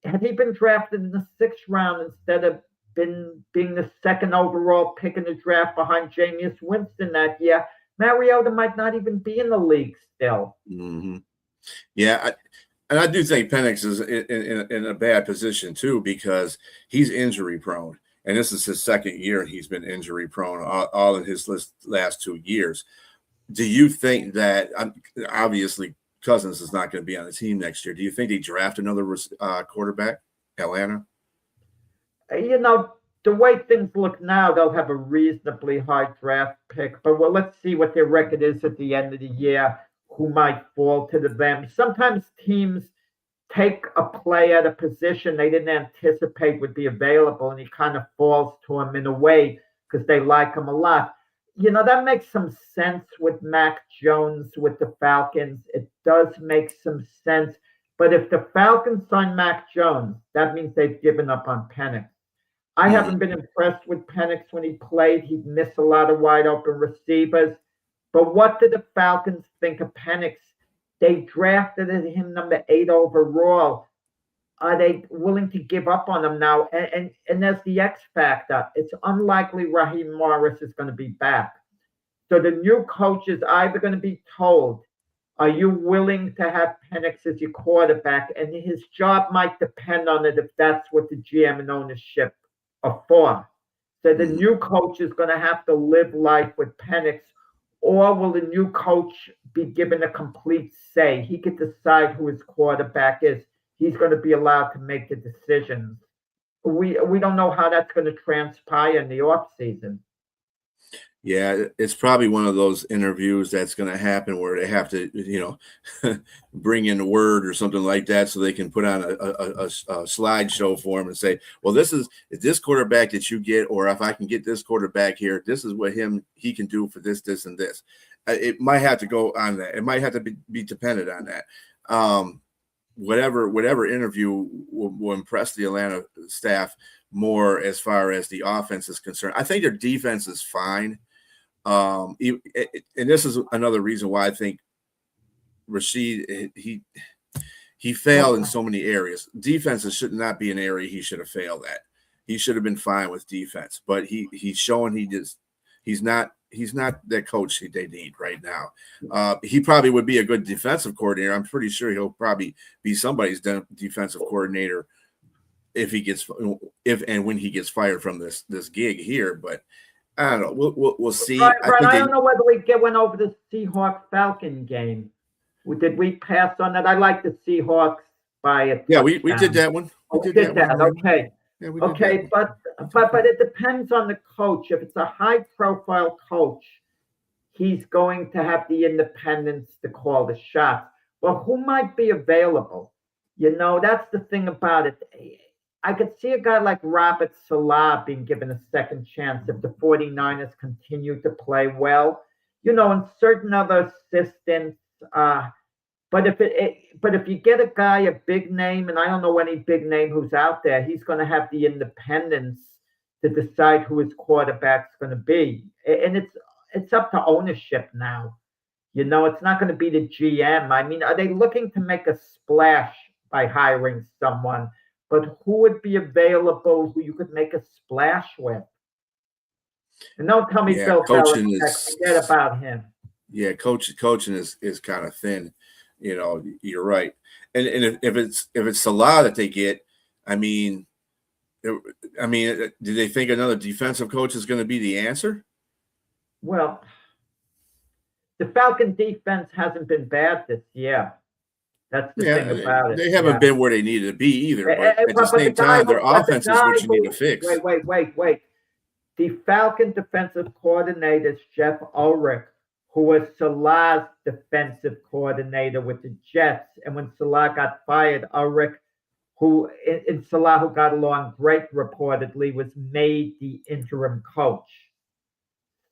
had he been drafted in the 6th round instead of being the 2nd overall pick in the draft behind Jameis Winston that year, Mariota might not even be in the league still. Mm-hmm. Yeah, I do think Penix is in a bad position too, because he's injury prone, and this is his 2nd year, and he's been injury prone all in his last 2 years. Do you think that obviously Cousins is not going to be on the team next year? Do you think they draft another quarterback, Atlanta? The way things look now, they'll have a reasonably high draft pick. But let's see what their record is at the end of the year, who might fall to them. Sometimes teams take a player at a position they didn't anticipate would be available, and he kind of falls to them in a way because they like him a lot. That makes some sense with Mac Jones with the Falcons. It does make some sense. But if the Falcons sign Mac Jones, that means they've given up on Penix. I haven't been impressed with Penix when he played. He'd miss a lot of wide open receivers. But what did the Falcons think of Penix? They drafted him number 8 overall. Are they willing to give up on him now? And there's the X factor. It's unlikely Raheem Morris is going to be back. So the new coach is either going to be told, are you willing to have Penix as your quarterback? And his job might depend on it if that's what the GM and ownership are for. So the new coach is going to have to live life with Penix, or will the new coach be given a complete say? He could decide who his quarterback is. He's going to be allowed to make the decisions. We don't know how that's going to transpire in the offseason. Yeah, it's probably one of those interviews that's going to happen where they have to, bring in Word or something like that so they can put on a slideshow for him and say, well, is this quarterback that you get, or if I can get this quarterback here, this is what he can do for this, and this. It might have to go on that. It might have to be dependent on that. Whatever interview will impress the Atlanta staff more as far as the offense is concerned. I think their defense is fine. And this is another reason why I think Rashid, he failed in so many areas. Defenses should not be an area he should have failed at. He should have been fine with defense, but he's showing he's not that coach they need right now. He probably would be a good defensive coordinator. I'm pretty sure he'll probably be somebody's defensive coordinator if and when he gets fired from this gig here. But I don't know. We'll see. Right, I don't know whether we went over the Seahawks-Falcon game. Did we pass on that? I like the Seahawks by a touchdown. Yeah, we did that one. We did that. Okay. Yeah, okay, but it depends on the coach. If it's a high-profile coach, he's going to have the independence to call the shots. Well, who might be available? That's the thing about it. I could see a guy like Robert Salah being given a second chance if the 49ers continue to play well, and certain other assistants. But if you get a guy, a big name, and I don't know any big name who's out there, he's going to have the independence to decide who his quarterback's going to be. And it's up to ownership now. It's not going to be the GM. I mean, are they looking to make a splash by hiring someone? But who would be available who you could make a splash with? And don't tell me Bill Belichick. Forget about him. Yeah, coaching is kind of thin. You're right. And if it's Salah that they get, I mean, do they think another defensive coach is going to be the answer? Well, the Falcon defense hasn't been bad this year. That's the thing about it. They haven't been where they needed to be either. But at the same time, their offense is what you need to fix. Wait. The Falcon defensive coordinator is Jeff Ulrich, who was Salah's defensive coordinator with the Jets. And when Salah got fired, Ulrich who in Salah, who got along great reportedly, was made the interim coach.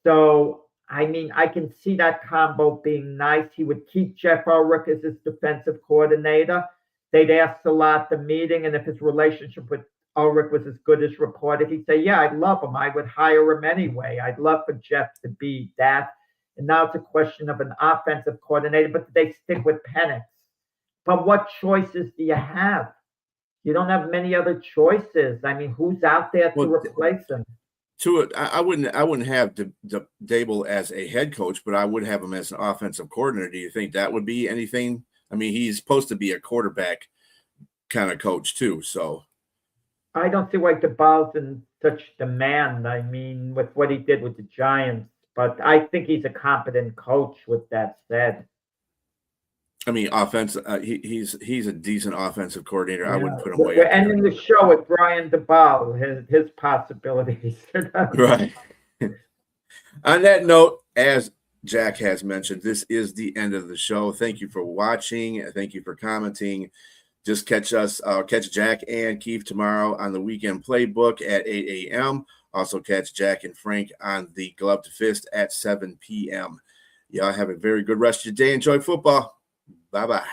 So, I mean, I can see that combo being nice. He would keep Jeff Ulrich as his defensive coordinator. They'd ask Salah at the meeting, and if his relationship with Ulrich was as good as reported, he'd say, yeah, I'd love him. I would hire him anyway. I'd love for Jeff to be that. And now it's a question of an offensive coordinator, but do they stick with Penix? But what choices do you have? You don't have many other choices. I mean, who's out there to replace him? I wouldn't have Dable as a head coach, but I would have him as an offensive coordinator. Do you think that would be anything? I mean, he's supposed to be a quarterback kind of coach too. So I don't see why Daboll's in such demand. I mean, with what he did with the Giants, but I think he's a competent coach. With that said, I mean, he's a decent offensive coordinator. Yeah. I wouldn't put him way We're up ending the show with Brian Daboll, his possibilities. Right. On that note, as Jack has mentioned, this is the end of the show. Thank you for watching. Thank you for commenting. Just catch Jack and Keith tomorrow on the Weekend Playbook at 8 a.m. Also catch Jack and Frank on the Glove to Fist at 7 p.m. Y'all have a very good rest of your day. Enjoy football. Bye-bye.